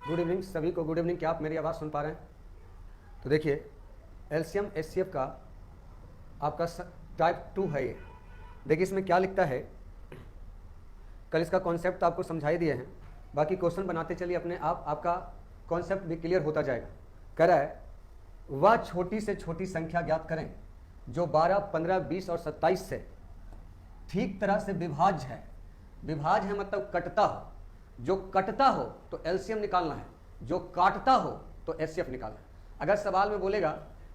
Good evening सभी को, good evening. क्या आप मेरी आवाज़ सुन पा रहे हैं? तो देखिए, एलसीएम एचसीएफ का आपका टाइप 2 है ये। देखिए इसमें क्या लिखता है, कल इसका कॉन्सेप्ट आपको समझाई दिए हैं, बाकी क्वेश्चन बनाते चलिए अपने आप, आपका कॉन्सेप्ट भी क्लियर होता जाएगा। कह रहा है वह छोटी से छोटी संख्या ज्ञात करें जो 12, 15, 20 और 27 से ठीक तरह से विभाज्य है। विभाज्य है मतलब कटता हो, जो कटता हो तो एलसीएम निकालना है, जो काटता हो तो एचसीएफ निकालना है। अगर सवाल में बोलेगा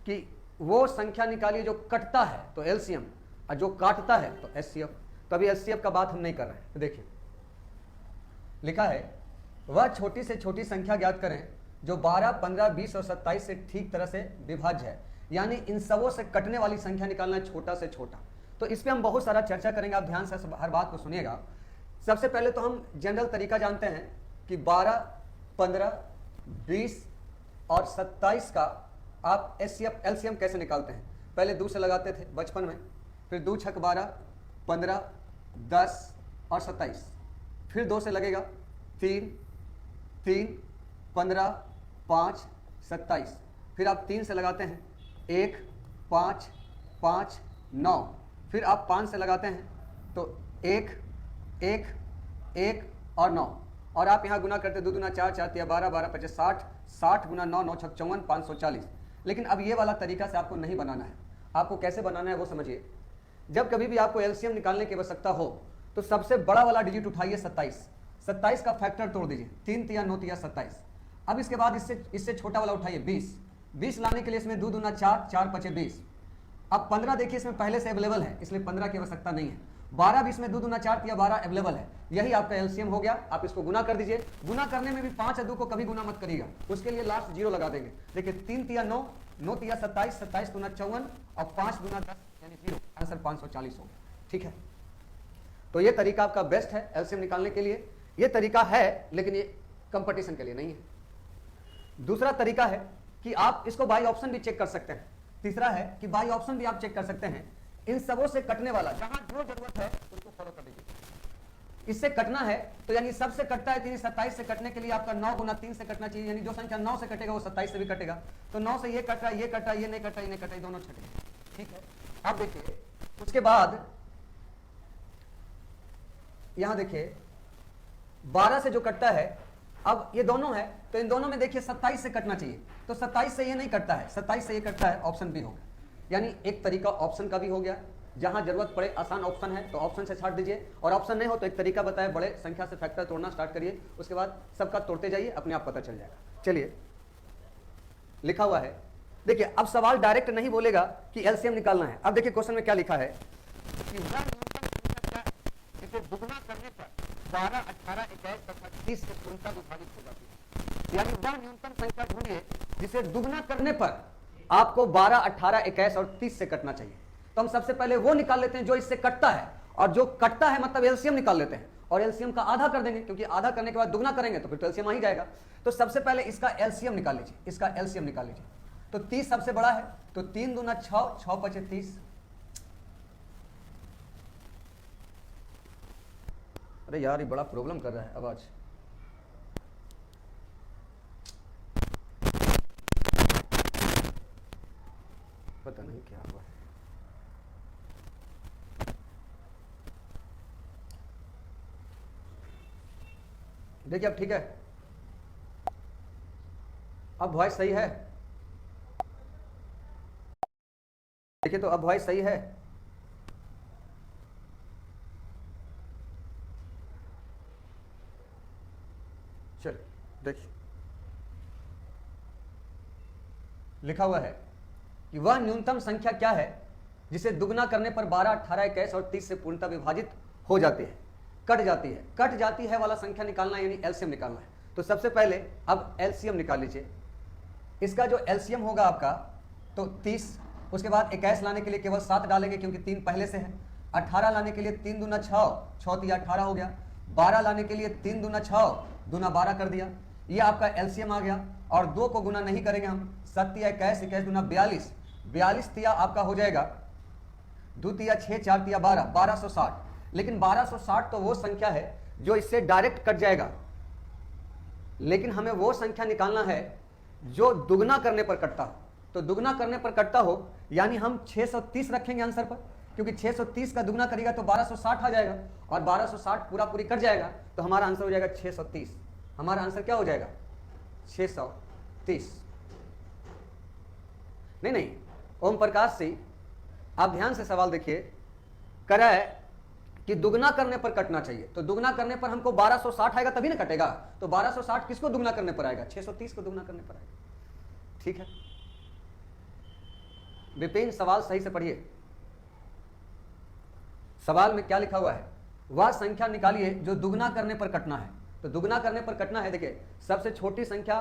कि वो संख्या निकालिए जो कटता है तो एलसीएम, और जो काटता है तो एचसीएफ, तो अभी एचसीएफ का बात हम नहीं कर रहे हैं। तो देखिए लिखा है वह छोटी से छोटी संख्या ज्ञात करें जो 12, 15, 20 और 27 से ठीक तरह से विभाज्य है, यानी इन सबों से कटने वाली संख्या निकालना है छोटा से छोटा। तो इस पर हम बहुत सारा चर्चा करेंगे, आप ध्यान से हर बात को सुनिएगा। सबसे पहले तो हम जनरल तरीका जानते हैं कि 12, 15, 20 और 27 का आप एचसीएफ एलसीएम कैसे निकालते हैं। पहले 2 से लगाते थे बचपन में, फिर 2 छक 12, 15, 10 और 27, फिर 2 से लगेगा 3, 15, 5, 27, फिर आप 3 से लगाते हैं 1, 5, 5, 9, फिर आप 5 से लगाते हैं तो 1, 1, 1 और 9, और आप यहाँ गुना करते 2 दूना 4, 4 तिया 12, 12 पचे 60, 60 गुना 9, 9 छक 54, 540। लेकिन अब ये वाला तरीका से आपको नहीं बनाना है। आपको कैसे बनाना है वो समझिए। जब कभी भी आपको एलसीएम निकालने की आवश्यकता हो तो सबसे बड़ा वाला डिजिट उठाइए 27, 27 का फैक्टर तोड़ दीजिए, 3 तिया 9 तिया 27। अब इसके बाद इससे छोटा वाला उठाइए 20, 20 लाने के लिए इसमें 2 दूना 4, 4 पचे 20। अब 15 देखिए इसमें पहले से अवेलेबल है, इसलिए 15 की आवश्यकता नहीं है। 12, 20 में 2 दूना 4 तिया 12 अवेलेबल है, यही आपका एलसीएम हो गया। आप इसको गुना कर दीजिए। गुना करने में भी 5 और 2 को कभी गुना मत करिएगा, उसके लिए लास्ट 0 लगा देंगे। देखिए 3 तिया 9, 9 तिया 27, 27 दूना 54 और 5 दूना 10 यानी 0, आंसर 540 हो गया। ठीक है, तो ये तरीका आपका बेस्ट है एलसीएम निकालने के लिए। ये तरीका है लेकिन ये कंपटीशन के लिए नहीं है। दूसरा तरीका है कि आप इसको बाई ऑप्शन भी चेक कर सकते हैं। तीसरा है कि बाई ऑप्शन भी आप चेक कर सकते हैं। इन सबों से कटने वाला जहां जो जरूरत है उसको फॉलो कर दीजिए। इससे कटना है तो यानी सबसे कटता है 27 से कटने के लिए आपका 9 गुना 3 से कटना चाहिए, यानी जो संख्या 9 से कटेगा वो 27 से भी कटेगा। तो 9 से ये कट रहा है, ये कट रहा है, ये नहीं कट रहा, ये नहीं कट रहा, ये दोनों छटेंगे। ठीक है, अब देखिए उसके बाद यहां देखिए 12 से जो कटता है, अब ये दोनों है तो इन दोनों में देखिए 27 से कटना चाहिए, तो 27 से ये नहीं कटता है, 27 से ये कटता है, ऑप्शन बी हो गया। यानी एक तरीका ऑप्शन का भी हो गया, जहां जरूरत पड़े आसान ऑप्शन है तो ऑप्शन से छाट दीजिए, और ऑप्शन नहीं हो तो एक तरीका बताया, बड़े संख्या से फैक्टर तोड़ना स्टार्ट करिए, उसके बाद सबका तोड़ते जाइए, अपने आप पता चल जाएगा। चलिए लिखा हुआ है, देखिए अब सवाल डायरेक्ट नहीं बोलेगा कि एलसीएम निकालना है। अब देखिए क्वेश्चन में क्या लिखा है कि दुगना करने पर 12, 18, 21 तथा 30 से पूर्णतः विभाजित हो जाती है। यानी वह न्यूनतम संख्या ढूंढिए जिसे दुगना करने पर आपको 12, 18, 21 और 30 से कटना चाहिए। तो हम सबसे पहले वो निकाल लेते हैं जो इससे कटता है, और जो कटता है मतलब एलसीएम निकाल लेते हैं, और एलसीएम का आधा कर देंगे, क्योंकि आधा करने के बाद दुगना करेंगे तो फिर तो एलसीएम आ ही जाएगा। तो सबसे पहले इसका एलसीएम निकाल लीजिए, इसका एलसीएम निकाल लीजिए। तो 30 सबसे बड़ा है, तो 3 दूना 6, 6 पचे 30। अरे यार ये बड़ा प्रॉब्लम कर रहा है आवाज। पता नहीं क्या हुआ है। देखिए अब ठीक है, अब वॉइस सही है। देखिए तो अब वॉइस सही है। चलिए देखिए लिखा हुआ है कि वह न्यूनतम संख्या क्या है जिसे दुगना करने पर 12, 18, 21 और 30 से पूर्णतः विभाजित हो जाती है, कट जाती है वाला संख्या निकालना यानी एलसीएम निकालना है। तो सबसे पहले अब एलसीएम निकाल लीजिए। इसका जो एलसीएम होगा आपका तो 30, उसके बाद 21 लाने के लिए केवल 7 डालेंगे क्योंकि 3 पहले से है। 18 लाने के लिए 3 दूना 6, 6 तिया 18 हो गया। 12 लाने के लिए 3 दूना 6, दूना 12 कर दिया, ये आपका एलसीएम आ गया। और 2 को गुना नहीं करेंगे हम, 7 तिया 21, 21 दूना 42, 42 तिया आपका हो जाएगा 2 तिया 6, 4 तिया 12, 1260। लेकिन 1260 तो वो संख्या है जो इससे डायरेक्ट कट जाएगा, लेकिन हमें वो संख्या निकालना है जो दुगना करने पर कटता हो। तो दुगना करने पर कटता हो यानी हम 630 रखेंगे आंसर पर, क्योंकि 630 का दुगना करेगा तो 1260 आ जाएगा, और 1260 पूरा पूरी कट जाएगा तो हमारा आंसर हो जाएगा 630। हमारा आंसर क्या हो जाएगा? 630। नहीं, ओम प्रकाश सिंह, आप ध्यान से सवाल देखिए, करा है कि दुगना करने पर कटना चाहिए, तो दुगना करने पर हमको 1260 आएगा तभी ना कटेगा। तो 1260 किसको दुगना करने पर आएगा? 630 को दुगना करने पर आएगा। ठीक है विपिन, सवाल सही से पढ़िए। सवाल में क्या लिखा हुआ है? वह संख्या निकालिए जो दुगना करने पर कटना है। तो दुगना करने पर कटना है, देखिए सबसे छोटी संख्या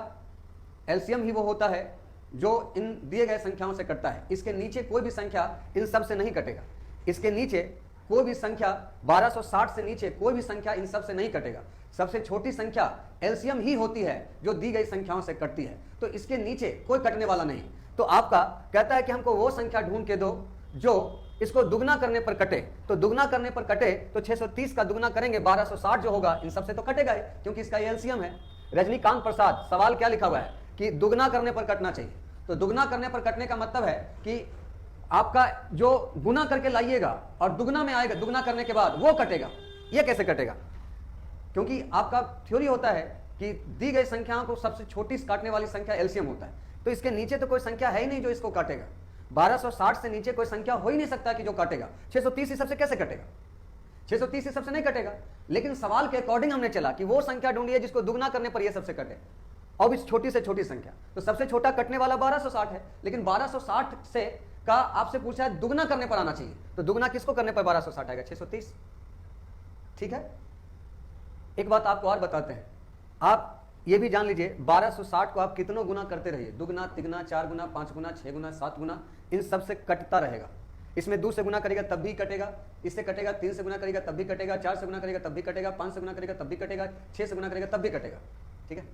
एलसीएम ही वो होता है जो इन दिए गए संख्याओं से कटता है। इसके नीचे कोई भी संख्या इन सब से नहीं कटेगा। इसके नीचे कोई भी संख्या 1260 से नीचे कोई भी संख्या इन सब से नहीं कटेगा। सबसे छोटी संख्या एलसीएम ही होती है जो दी गई संख्याओं से कटती है। तो इसके नीचे कोई कटने वाला नहीं। तो आपका कहता है कि हमको वो संख्या ढूंढ के दो जो इसको दुगना करने पर कटे। तो दुगना करने पर कटे तो 630 का दुगना करेंगे 1260 जो होगा इन सबसे तो कटेगा ही, क्योंकि इसका एलसीएम है। रजनीकांत प्रसाद, सवाल क्या लिखा हुआ है कि दुगना करने पर कटना चाहिए। तो दुगना करने पर कटने का मतलब है कि आपका जो गुना करके लाइएगा और दुगना में आएगा, दुगना करने के बाद वो कटेगा। ये कैसे कटेगा? क्योंकि आपका थ्योरी होता है कि दी गई संख्याओं को सबसे छोटी काटने वाली संख्या एलसीएम होता है। तो इसके नीचे तो कोई संख्या है ही नहीं जो इसको काटेगा। 1260 से नीचे कोई संख्या हो ही नहीं सकता कि जो काटेगा। 630 इस सबसे कैसे कटेगा? 630 इस सबसे नहीं कटेगा। लेकिन सवाल के अकॉर्डिंग हमने चला कि वो संख्या ढूंढिए जिसको दुगना करने पर ये सबसे कटे, और इस छोटी से छोटी संख्या। तो सबसे छोटा कटने वाला 1260 है, लेकिन 1260 से का आपसे पूछा है दुगना करने पर आना चाहिए। तो दुगना किसको करने पर 1260 आएगा? 630। ठीक है, एक बात आपको और बताते हैं, आप ये भी जान लीजिए 1260 को आप कितनों गुना करते रहिए, दुगना, तिगना, 4 गुना, 5 गुना, 6 गुना, 7 गुना, इन सब से कटता रहेगा। इसमें 2 से गुना करेगा तब भी कटेगा, इससे कटेगा, 3 से गुना करेगा तब भी कटेगा, 4 से गुना करेगा तब भी कटेगा, 5 से गुना करेगा तब भी कटेगा, 6 से गुना करेगा तब भी कटेगा। ठीक है,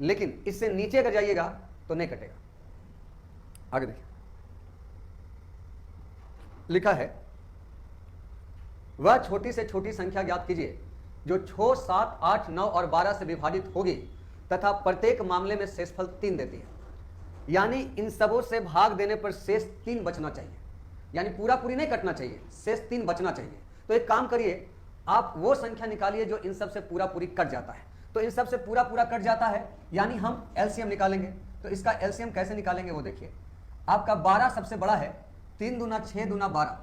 लेकिन इससे नीचे अगर जाइएगा तो नहीं कटेगा। आगे देखिए, लिखा है वह छोटी से छोटी संख्या ज्ञात कीजिए जो 6, 7, 8, 9 और 12 से विभाजित होगी तथा प्रत्येक मामले में शेषफल 3 देती है। यानी इन सबों से भाग देने पर शेष 3 बचना चाहिए, यानी पूरा पूरी नहीं कटना चाहिए, शेष 3 बचना चाहिए। तो एक काम करिए, आप वो संख्या निकालिए जो इन सब से पूरा पूरी कट जाता है। तो इन सब से पूरा पूरा कट जाता है यानी हम एलसीएम निकालेंगे। तो इसका एलसीएम कैसे निकालेंगे वो देखिए। आपका 12 सबसे बड़ा है, 3 दूना 6 दूना 12।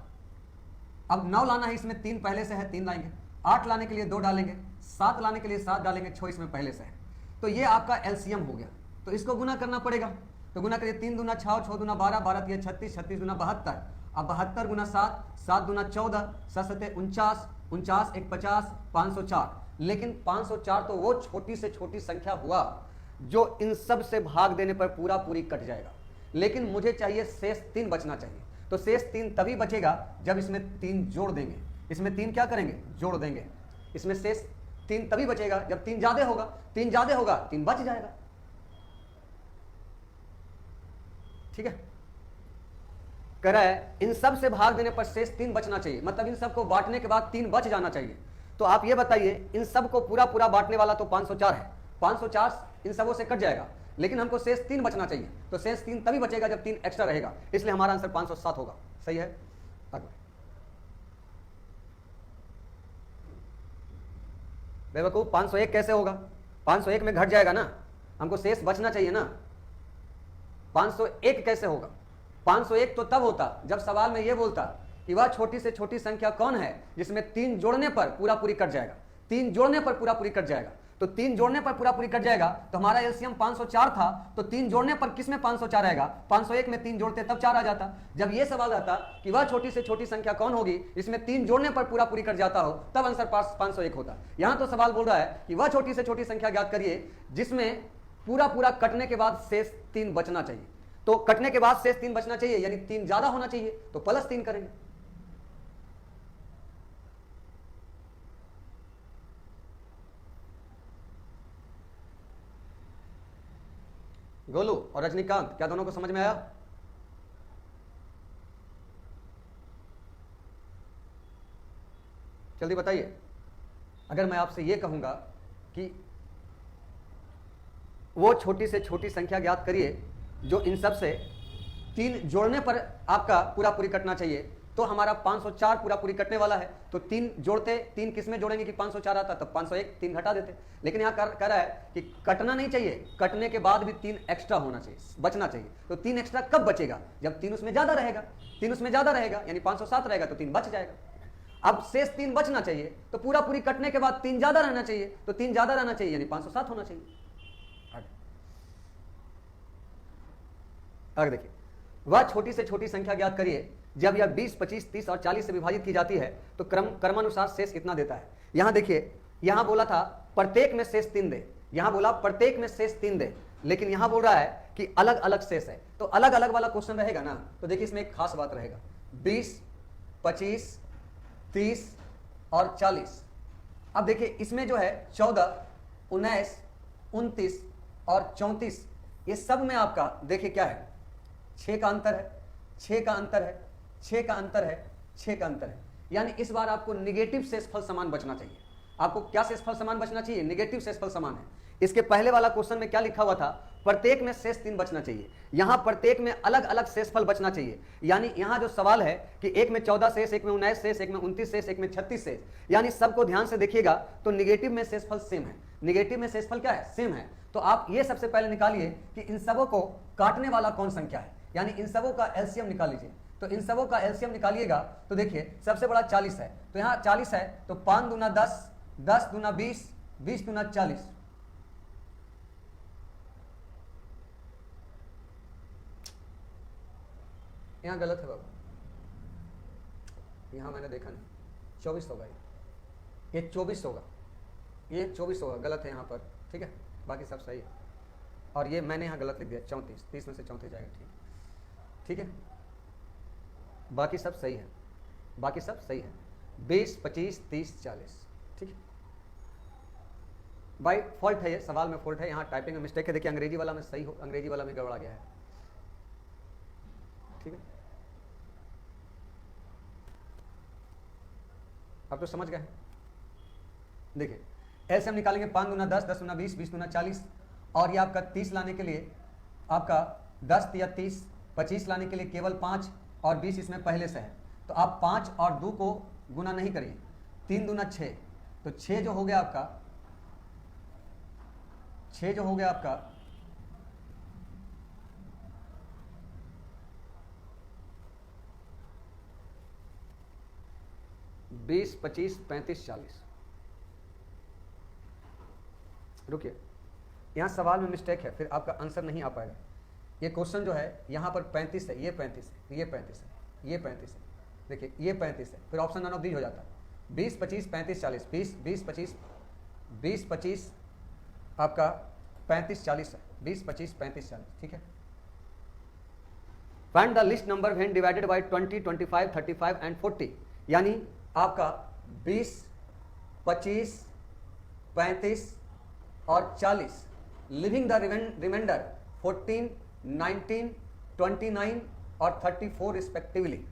अब 9 लाना है, इसमें 3 पहले से है, 3 लाएंगे। 8 लाने के लिए 2 डालेंगे, 7 लाने के लिए 7 डालेंगे, 6 इसमें पहले से है। तो ये आपका एलसीएम हो गया। तो इसको गुना करना पड़ेगा। तो गुना करिए, 3 दूना 6, 6 दूना 12, 12 तिया 36, 36 दूना 72। अब 72 गुना 7, 7 दूना 14, 7 सते 49, 49 1 50, 504। लेकिन 504 तो वो छोटी से छोटी संख्या हुआ जो इन सब से भाग देने पर पूरा पूरी कट जाएगा। लेकिन मुझे चाहिए शेष 3 बचना चाहिए। तो शेष 3 तभी बचेगा जब इसमें 3 जोड़ देंगे। इसमें 3 क्या करेंगे? जोड़ देंगे। इसमें शेष 3 तभी बचेगा जब 3 ज्यादा होगा। 3 ज्यादा होगा, 3 बच जाएगा। ठीक है, कह रहा है इन सब से भाग देने पर शेष 3 बचना चाहिए, मतलब इन सब को बांटने के बाद 3 बच जाना चाहिए। तो आप ये बताइए, इन सब को पूरा पूरा बांटने वाला तो 504 है, 504 इन सबों से कट जाएगा, लेकिन हमको शेष 3 बचना चाहिए। तो शेष 3 तभी बचेगा जब 3 एक्स्ट्रा रहेगा, इसलिए हमारा आंसर 507 होगा। सही है। बेवकूफ, 501 कैसे होगा? 501 में घट जाएगा ना, हमको शेष बचना चाहिए ना। 501 कैसे होगा? 501 तो तब होता जब सवाल में यह बोलता कि वह छोटी से छोटी संख्या कौन है जिसमें 3 जोड़ने पर पूरा पूरी कट जाएगा। 3 जोड़ने पर पूरा पूरी कट जाएगा। तो 3 जोड़ने पर पूरा पूरी कट जाएगा। तो हमारा एलसीएम 504 था, तो 3 जोड़ने पर किसमें 504 आएगा? 501 में 3 जोड़ते तब 4 आ जाता। जब यह सवाल आता कि वह छोटी से छोटी संख्या कौन होगी जिसमें 3 जोड़ने पर पूरा पूरी कट जाता हो, तब आंसर 501 होता। यहां तो सवाल बोल रहा है कि वह छोटी से छोटी संख्या ज्ञात करिए जिसमें पूरा पूरा कटने के बाद शेष 3 बचना चाहिए। तो कटने के बाद शेष 3 बचना चाहिए, यानी 3 ज्यादा होना चाहिए, तो +3 करेंगे। गोलू और रजनीकांत, क्या दोनों को समझ में आया? जल्दी बताइए। अगर मैं आपसे यह कहूंगा कि वो छोटी से छोटी संख्या ज्ञात करिए जो इन सब से 3 जोड़ने पर आपका पूरा पूरी कटना चाहिए। तो हमारा 504 पूरा पूरी कटने वाला है, तो 3 जोड़ते, 3 किस में जोड़ेंगे कि 504 आता, तब 501, 3 घटा देते। लेकिन यहाँ कह रहा है कि कटना नहीं चाहिए, कटने के बाद भी 3 एक्स्ट्रा होना चाहिए, बचना चाहिए। तो 3 एक्स्ट्रा कब बचेगा? जब 3 उसमें ज्यादा रहेगा। 3 उसमें ज्यादा रहेगा यानी 507 रहेगा, तो 3 बच जाएगा। अब शेष 3 बचना चाहिए, तो पूरा पूरी कटने के बाद 3 ज्यादा रहना चाहिए, तो 3 ज्यादा रहना चाहिए यानी 507 होना चाहिए। आगे देखिए, वह छोटी से छोटी संख्या ज्ञात करिए जब यह 20, 25, 30 और 40 से विभाजित की जाती है तो क्रमानुसार शेष कितना देता है। यहां देखिए, यहां बोला था प्रत्येक में शेष 3 दे, यहां बोला प्रत्येक में शेष 3 दे, लेकिन यहां बोल रहा है कि अलग अलग शेष है। तो अलग अलग वाला क्वेश्चन रहेगा ना, तो देखिए इसमें एक खास बात रहेगा, 20, 25, 30 और 40। अब देखिए इसमें जो है 14, 19, 29 और 34, ये सब में आपका देखिए क्या है, 6 का अंतर है, 6 का अंतर है, 6 का अंतर है, 6 का अंतर है। यानी इस बार आपको निगेटिव शेषफल समान बचना चाहिए। आपको क्या शेषफल समान बचना चाहिए? निगेटिव शेषफल समान है। इसके पहले वाला क्वेश्चन में क्या लिखा हुआ था? प्रत्येक में शेष 3 बचना चाहिए। यहां प्रत्येक में अलग अलग शेषफल बचना चाहिए। यानी यहां जो सवाल है कि एक में 14 शेष, एक में 19 शेष, एक में 29 शेष, एक में 36 शेष, यानी सबको ध्यान से देखिएगा तो निगेटिव में शेषफल सेम है। निगेटिव में शेषफल क्या है? सेम है। तो आप ये सबसे पहले निकालिए कि इन सबों को काटने वाला कौन संख्या है, यानी इन सबों का एलसीएम निकाल लीजिए। तो इन सबों का एलसीएम निकालिएगा तो देखिए सबसे बड़ा 40 है, तो यहाँ 40 है, तो 5 दूना 10, 10 दूना 20, 20 दूना 40। यहाँ गलत है बाबा, यहाँ मैंने देखा नहीं, 24 होगा ये 24 होगा, ये 24 होगा, गलत है यहाँ पर, ठीक है, बाकी सब सही है। और ये मैंने यहाँ गलत लिख दिया, 34, 30 में से 34 जाएगा, ठीक है, बाकी सब सही है, बाकी सब सही है, 20, 25, 30, 40, ठीक है। भाई फॉल्ट है, ये सवाल में फॉल्ट है, यहाँ टाइपिंग में मिस्टेक है। देखिए अंग्रेजी वाला में सही हो, अंग्रेजी वाला में गड़बड़ा गया है, ठीक है। अब तो समझ गए। देखिए एलसीएम निकालेंगे, 5 दूना 10, 10 दूना 20, 20 दूना 40, और ये आपका 30 लाने के लिए आपका 10 या 30, 25 लाने के लिए केवल 5 और 20 इसमें पहले से है, तो आप 5 और 2 को गुना नहीं करिए, 3 दूना 6, तो 6 जो हो गया आपका, 6 जो हो गया आपका 20, 25, 35, 40। रुकिए, यहाँ सवाल में मिस्टेक है, फिर आपका आंसर नहीं आ पाएगा। ये क्वेश्चन जो है यहाँ पर 35 है, ये 35 है, ये 35 है, ये 35 है, देखिए ये 35 है, फिर ऑप्शन नन ऑफ दीज हो जाता है। 20, 25, 35, 40, 20, 20, 25, 20, 25 आपका 35, 40 है, 20, 25, 35, 40, ठीक है। Find the list number when divided bye 20, 25, 35 and 40, यानी आपका 20, 25, 35 और 40, लिविंग द रिमाइंडर 14, 19, 29 और 34 रिस्पेक्टिवली।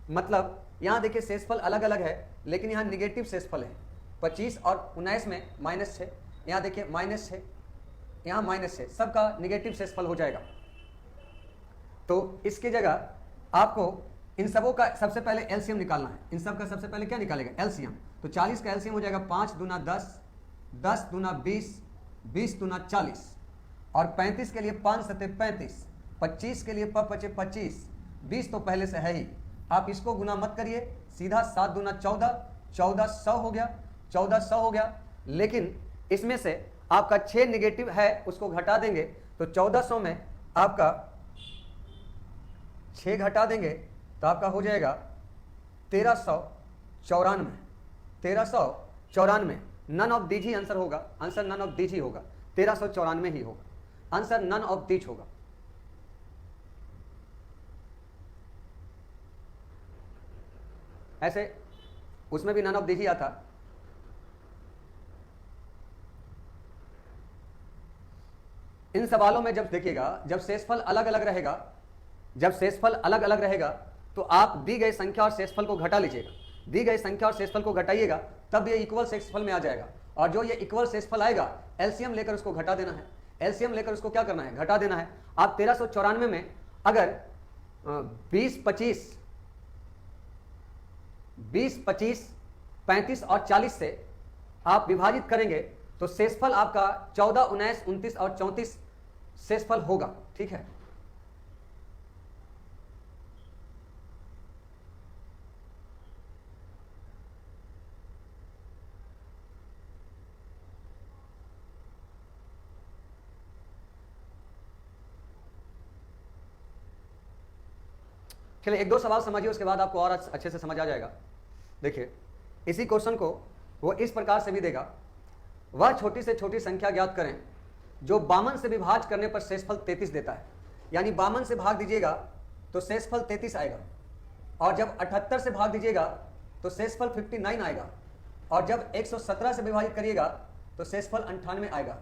मतलब यहाँ देखिए शेषफल अलग अलग है, लेकिन यहाँ निगेटिव शेषफल है। 25 और 19 में -6, यहाँ देखिए -6, यहाँ -6, सबका निगेटिव शेषफल हो जाएगा। तो इसकी जगह आपको इन सबों का सबसे पहले एलसीएम निकालना है। इन सब का सबसे पहले क्या निकालेगा? एलसीएम। तो 40 का एलसीएम हो जाएगा 5 दूना 10, 10 दूना 20, 20 दूना 40, और 35 के लिए 5 सते 35, 25 के लिए 25, 20 तो पहले से है ही, आप इसको गुना मत करिए, सीधा 7 दूना 14, 1400 हो गया, 1400 हो गया। लेकिन इसमें से आपका 6 निगेटिव है, उसको घटा देंगे तो 1400 में आपका 6 घटा देंगे तो आपका हो जाएगा 1394, 1394। नन ऑफ दीज ही आंसर होगा, आंसर नन ऑफ दीज ही होगा, 1394 ही होगा, आंसर नन ऑफ दीज होगा। ऐसे उसमें भी नन ऑफ दीज ही आता। इन सवालों में जब देखिएगा, जब शेषफल अलग अलग रहेगा, जब शेषफल अलग अलग रहेगा तो आप दी गई संख्या और शेषफल को घटा लीजिएगा, दी गई संख्या और शेषफल को घटाइएगा, तब ये इक्वल शेषफल में आ जाएगा। और जो ये इक्वल शेषफल आएगा, एलसीएम लेकर उसको घटा देना है। एलसीएम लेकर उसको क्या करना है, घटा देना है। आप 1394 में अगर 20, 25, 35 और 40 से आप विभाजित करेंगे तो शेषफल आपका 14, 19, 29 और 34 शेषफल होगा। ठीक है, चलिए एक दो सवाल समझिए, उसके बाद आपको और अच्छे से समझ आ जाएगा। देखिए इसी क्वेश्चन को वो इस प्रकार से भी देगा, वह छोटी से छोटी संख्या ज्ञात करें जो 52 से विभाज्य करने पर शेषफल 33 देता है। यानी 52 से भाग दीजिएगा तो शेषफल 33 आएगा, और जब 78 से भाग दीजिएगा तो शेषफल 59 आएगा, और जब 117 से विभाजित करिएगा तो शेषफल 98 आएगा।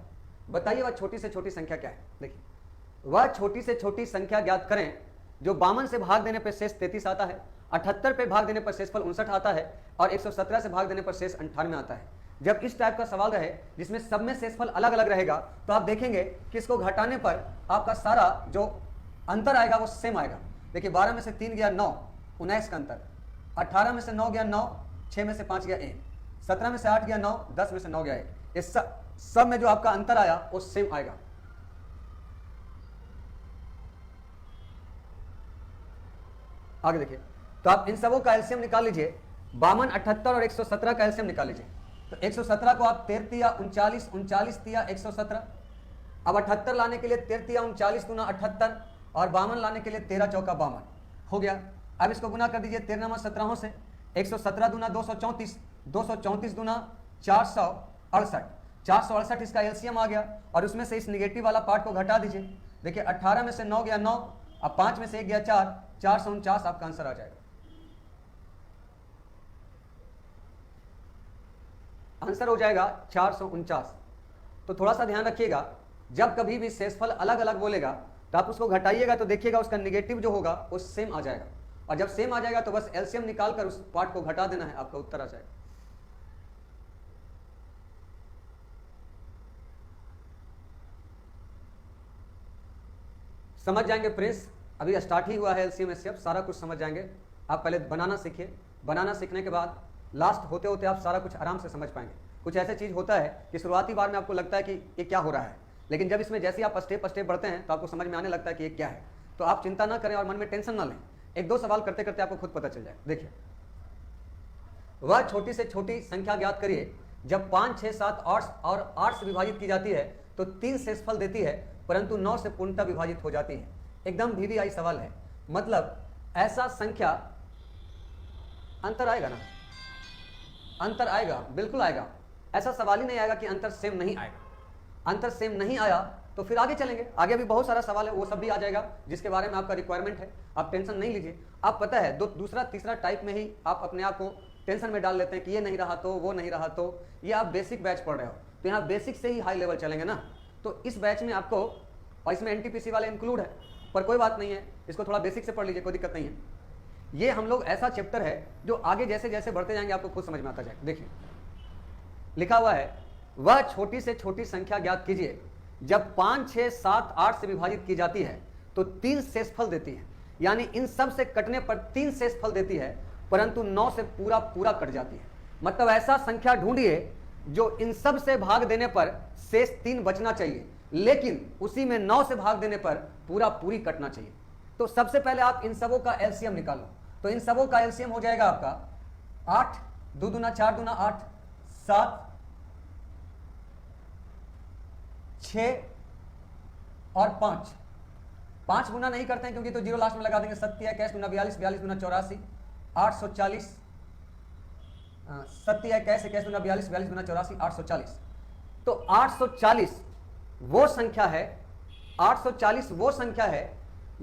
बताइए वह छोटी से छोटी संख्या क्या है। देखिए वह छोटी से छोटी संख्या ज्ञात करें जो 52 से भाग देने पर शेष 33 आता है, 78 पे भाग देने पर शेषफल 59 आता है, और 117 से भाग देने पर शेष 98 आता है। जब इस टाइप का सवाल रहे जिसमें सब में शेषफल अलग अलग रहेगा तो आप देखेंगे कि इसको घटाने पर आपका सारा जो अंतर आएगा वो सेम आएगा। देखिए 12 में से 3 गया 9, 19 का अंतर, 18 में से 9 गया 9, 6 में से 5 गया 1, 17 में से 8 गया 9, 10 में से 9 गया 1। इस सब में जो आपका अंतर आया वो सेम आएगा। आगे देखिए, तो आप इन सबों का एलसीएम निकाल लीजिए। 52, 78 और 117 का एलसीएम निकाल लीजिए। तो 117 को आप 13 तिया 39, 39 तिया 117। अब 78 लाने के लिए 13 तिया 39 गुना 78, और 52 लाने के लिए 13 चौका 52 हो गया। अब इसको गुना कर दीजिए 13 17 से। 117 दूना 234, 234 दूना 468, 468 इसका एलसीएम आ गया, और उसमें से इस निगेटिव वाला पार्ट को घटा दीजिए। देखिए 18 में से 9 गया 9, अब 5 में से 1 गया 4, 449 आपका आंसर आ जाएगा। आंसर हो जाएगा 449। तो थोड़ा सा ध्यान रखिएगा, जब कभी भी शेषफल अलग अलग बोलेगा तो आप उसको घटाइएगा तो देखिएगा उसका निगेटिव जो होगा वो सेम आ जाएगा, और जब सेम आ जाएगा तो बस एलसीएम निकाल कर उस पार्ट को घटा देना है, आपका उत्तर आ जाएगा। समझ जाएंगे प्रिंस, अभी स्टार्ट ही हुआ है एलसीएम एचसीएफ, सारा कुछ समझ जाएंगे। आप पहले बनाना सीखिए, बनाना सीखने के बाद लास्ट होते होते आप सारा कुछ आराम से समझ पाएंगे। कुछ ऐसा चीज़ होता है कि शुरुआती बार में आपको लगता है कि ये क्या हो रहा है, लेकिन जब इसमें जैसे आप स्टेप स्टेप बढ़ते हैं तो आपको समझ में आने लगता है कि ये क्या है। तो आप चिंता ना करें और मन में टेंशन ना लें, एक दो सवाल करते करते आपको खुद पता चल जाए। देखिए वह छोटी से छोटी संख्या ज्ञात करिए जब 5, 6, 7, 8 और 8 से विभाजित की जाती है तो 3 शेषफल देती है, परंतु 9 से पूर्णतः विभाजित हो जाती है। एकदम VVI सवाल है, मतलब ऐसा संख्या अंतर आएगा ना, अंतर आएगा, बिल्कुल आएगा। ऐसा सवाल ही नहीं आएगा कि अंतर सेम नहीं आएगा। अंतर सेम नहीं आया तो फिर आगे चलेंगे, आगे भी बहुत सारा सवाल है, वो सब भी आ जाएगा जिसके बारे में आपका रिक्वायरमेंट है। आप टेंशन नहीं लीजिए। आप पता है दूसरा तीसरा टाइप में ही आप अपने आप को टेंशन में डाल लेते हैं कि ये नहीं रहा तो वो नहीं रहा तो। ये आप बेसिक बैच पढ़ रहे हो तो यहाँ बेसिक से ही हाई लेवल चलेंगे ना, तो इस बैच में आपको, और इसमें NTPC वाले इंक्लूड है, पर कोई बात नहीं है, इसको थोड़ा बेसिक से पढ़ लीजिए, कोई दिक्कत नहीं है। ये हम लोग ऐसा चैप्टर है जो आगे जैसे जैसे बढ़ते जाएंगे आपको खुद समझ में आता जाएगा। देखिए लिखा हुआ है वह छोटी से छोटी संख्या ज्ञात कीजिए जब 5, 6, 7, 8 से विभाजित की जाती है तो 3 शेषफल देती है। यानी इन सब से कटने पर 3 शेषफल देती है, परंतु 9 से पूरा पूरा कट जाती है। मतलब ऐसा संख्या ढूंढिए जो इन सब से भाग देने पर शेष 3 बचना चाहिए, लेकिन उसी में 9 से भाग देने पर पूरा पूरी कटना चाहिए। तो सबसे पहले आप इन सबों का एलसीएम निकालो। तो इन सबों का एलसीएम हो जाएगा आपका 8, 2 दूना 4 दूना 8, 7, 6 और 5। 5 गुना नहीं करते हैं क्योंकि तो जीरो लास्ट में लगा देंगे। 7 21 गुना 42, 42 गुना 84, 840। 7 21 21 गुना 42, 42 गुना 84, 840। तो 840 वो संख्या है, 840 वो संख्या है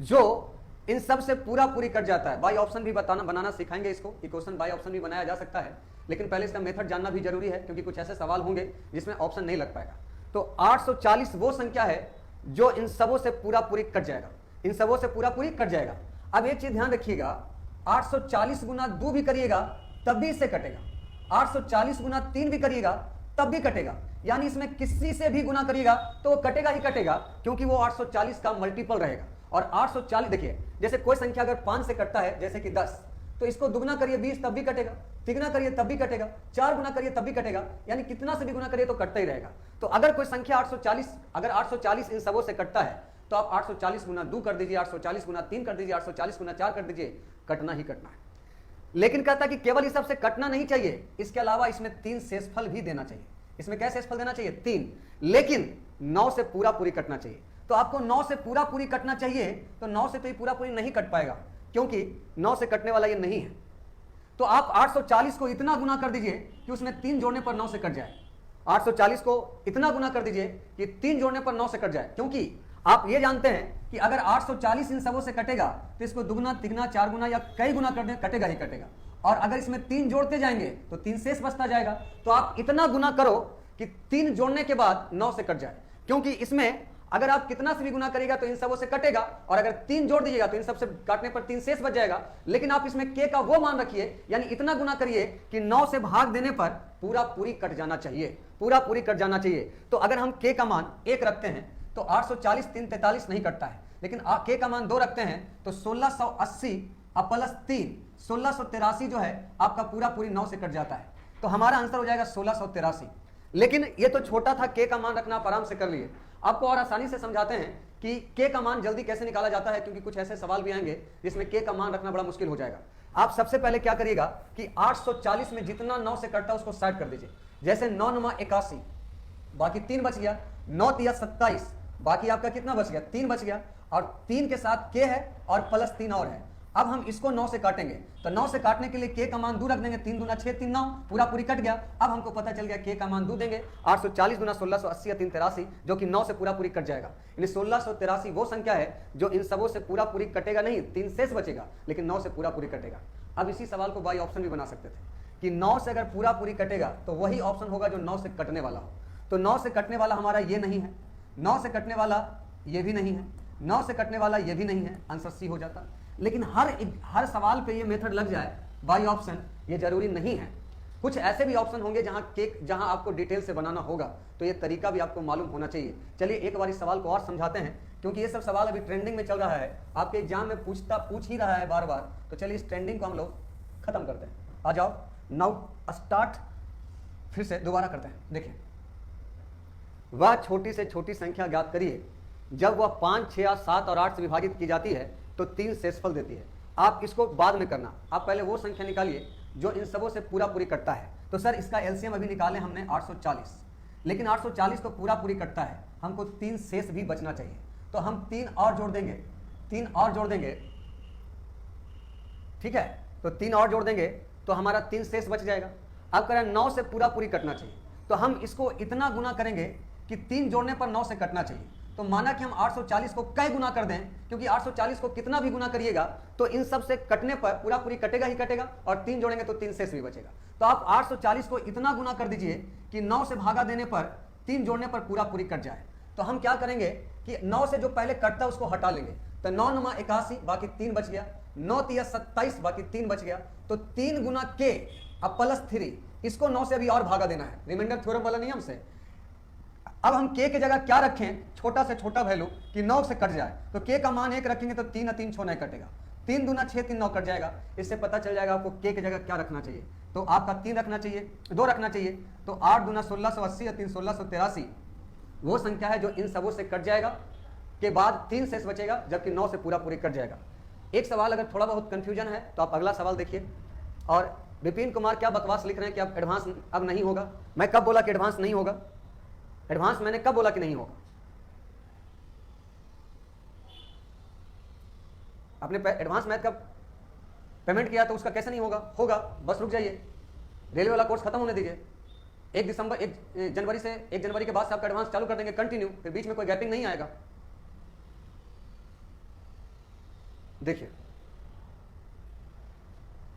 जो इन सब से पूरा पूरी कट जाता है। बाई ऑप्शन भी बनाना सिखाएंगे इसको, इक्वेशन बाई ऑप्शन भी बनाया जा सकता है, लेकिन पहले इसका मेथड जानना भी जरूरी है क्योंकि कुछ ऐसे सवाल होंगे जिसमें ऑप्शन नहीं लग पाएगा। तो 840 वो संख्या है जो इन सबों से पूरा पूरी कट जाएगा, इन सबों से पूरा पूरी कट जाएगा। अब एक चीज ध्यान रखिएगा, 840 गुना 2 भी करिएगा तब भी इससे कटेगा, 840 गुना 3 भी करिएगा तब भी कटेगा, यानी इसमें किसी से भी गुना करिएगा तो वो कटेगा ही कटेगा, क्योंकि वो 840 का मल्टीपल रहेगा। और 840 देखिए, जैसे कोई संख्या अगर 5 से कटता है, जैसे कि 10, तो इसको दुगना करिए 20 तब भी कटेगा, तिगुना करिए तब भी कटेगा, 4 गुना करिए तब भी कटेगा, यानी कितना से भी गुना करिए तो कटता ही रहेगा। तो अगर कोई संख्या 840, अगर 840 इन सबों से कटता है तो आप 840 गुना 2 कर दीजिए, 840 गुना 3 कर दीजिए, 840 गुना 4 कर दीजिए, कटना ही कटना है। लेकिन कहता है कि केवल इस सबसे कटना नहीं चाहिए, इसके अलावा इसमें 3 शेषफल भी देना चाहिए। इसमें क्या शेषफल देना चाहिए? 3, लेकिन 9 से पूरा पूरी कटना चाहिए। तो आपको 9 से पूरा पूरी कटना चाहिए, तो 9 से तो ये पूरा पूरी नहीं कट पाएगा, क्योंकि 9 से कटने वाला ये नहीं है। तो आप 840 को इतना गुना कर दीजिए कि उसमें 3 जोड़ने पर 9 से कट जाए। 840 को इतना गुना कर दीजिए कि 3 जोड़ने पर 9 से कट जाए, क्योंकि आप ये जानते हैं कि अगर 840 इन सबों से कटेगा तो इसको दुगना, तिगुना, 4 गुना या कई गुना कर दें, कटेगा ही कटेगा। और अगर इसमें 3 जोड़ते जाएंगे तो 3 शेष बचता जाएगा। तो आप इतना गुना करो कि 3 जोड़ने के बाद 9 से कट जाए, क्योंकि इसमें अगर आप कितना से भी गुना करिएगा तो इन सबों से कटेगा, और अगर 3 जोड़ दीजिएगा तो इन सबसे काटने पर 3 शेष बच जाएगा। लेकिन आप इसमें के का वो मान रखिए, यानी इतना गुना करिए कि 9 से भाग देने पर पूरा पूरी कट जाना चाहिए, पूरा पूरी कट जाना चाहिए। तो अगर हम के का मान 1 रखते हैं तो 840 3 43 नहीं कटता है, लेकिन के का मान 2 रखते हैं तो 1680 प्लस 3 1683 जो है आपका पूरा पूरी 9 से कट जाता है। तो हमारा आंसर हो जाएगा 1683। लेकिन ये तो छोटा था, के का मान रखना आप आराम से कर लिए। आपको और आसानी से समझाते हैं कि के का मान जल्दी कैसे निकाला जाता है, क्योंकि कुछ ऐसे सवाल भी आएंगे जिसमें के का मान रखना बड़ा मुश्किल हो जाएगा। आप सबसे पहले क्या करिएगा कि 840 में जितना 9 से कटता है उसको साइड कर दीजिए। जैसे 9 9 81, बाकी 3 बच गया, 9 3 27, बाकी आपका कितना बच गया? 3 बच गया, और 3 के साथ के है और प्लस 3 और है। अब हम इसको 9 से काटेंगे, तो 9 से काटने के लिए के का मान 2 रख देंगे, 3 दूना 6 3 9, पूरा पूरी कट गया। अब हमको पता चल गया के का मान 2 देंगे, 840 गुना 1680 या 3 83, जो कि 9 से पूरा पूरी कट जाएगा। यानी 1683 वो संख्या है जो इन सबों से पूरा पूरी कटेगा नहीं, 3 शेष बचेगा, लेकिन 9 से पूरा पूरी कटेगा। अब इसी सवाल को बाई ऑप्शन भी बना सकते थे कि 9 से अगर पूरा पूरी कटेगा तो वही ऑप्शन होगा जो 9 से कटने वाला हो। तो 9 से कटने वाला हमारा ये नहीं है, 9 से कटने वाला ये भी नहीं है, 9 से कटने वाला ये भी नहीं है, आंसर सी हो जाता। लेकिन हर सवाल पे ये मेथड लग जाए बाई ऑप्शन, ये जरूरी नहीं है। कुछ ऐसे भी ऑप्शन होंगे जहां आपको डिटेल से बनाना होगा, तो ये तरीका भी आपको मालूम होना चाहिए। चलिए एक बार इस सवाल को और समझाते हैं, क्योंकि ये सब सवाल अभी ट्रेंडिंग में चल रहा है, आपके एग्जाम में पूछ ही रहा है बार बार। तो चलिए इस ट्रेंडिंग को हम लोग खत्म करते हैं। आ जाओ, नाउ स्टार्ट, फिर से दोबारा करते हैं। देखिए, वह छोटी से छोटी संख्या ज्ञात करिए जब वह 5, 6, 7 और 8 से विभाजित की जाती है तो 3 शेषफल देती है। आप इसको बाद में करना, आप पहले वो संख्या निकालिए जो इन सबों से पूरा पूरी कटता है। तो सर इसका एलसीएम अभी निकाले हमने 840, लेकिन 840 तो पूरा पूरी कटता है, हमको 3 शेष भी बचना चाहिए। तो हम 3 और जोड़ देंगे, 3 और जोड़ देंगे, ठीक है। तो 3 और जोड़ देंगे तो हमारा 3 शेष बच जाएगा। अब कह रहे हैं 9 से पूरा पूरी कटना चाहिए, तो हम इसको इतना गुना करेंगे कि 3 जोड़ने पर 9 से कटना चाहिए। तो माना कि हम 840 को कई गुना कर दें, क्योंकि 840 को कितना भी गुना करिएगा तो इन सब से कटने पर पूरा पूरी कटेगा ही कटेगा, और 3 जोड़ेंगे तो 3 शेष भी बचेगा। तो आप 840 को इतना गुना कर दीजिए कि 9 से भागा देने पर 3 जोड़ने पर पूरा पूरी कट जाए। तो हम क्या करेंगे कि 9 से जो पहले कटता है उसको हटा लेंगे। तो 9 9 81, बाकी 3 बच गया, 9 3 27, बाकी 3 बच गया। तो 3 गुना के अब प्लस 3, इसको 9 से अभी और भागा देना है, रिमाइंडर थ्योरम वाला नियम से। अब हम के की जगह क्या रखें, छोटा से छोटा वैल्यू कि 9 से कट जाए। तो के का मान 1 रखेंगे तो 3 3 6 नहीं कटेगा, 3 दूना 6 3 9 कट जाएगा। इससे पता चल जाएगा आपको के की जगह क्या रखना चाहिए। तो आपका 3 रखना चाहिए, 2 रखना चाहिए। तो 8 दूना 1680 या 3 1683 वो संख्या है जो इन सबों से कट जाएगा, के बाद 3 शेष बचेगा, जबकि 9 से पूरा पूरी कट जाएगा। एक सवाल अगर थोड़ा बहुत कंफ्यूजन है तो आप अगला सवाल देखिए। और विपिन कुमार क्या बकवास लिख रहे हैं कि अब एडवांस अब नहीं होगा। मैं कब बोला कि एडवांस नहीं होगा? एडवांस मैंने कब बोला कि नहीं होगा? आपने एडवांस मैथ का पेमेंट किया तो उसका कैसे नहीं होगा? होगा, बस रुक जाइए, रेलवे वाला कोर्स खत्म होने दीजिए। 1 जनवरी से 1 जनवरी के बाद से आपका एडवांस चालू कर देंगे कंटिन्यू, फिर बीच में कोई गैपिंग नहीं आएगा। देखिए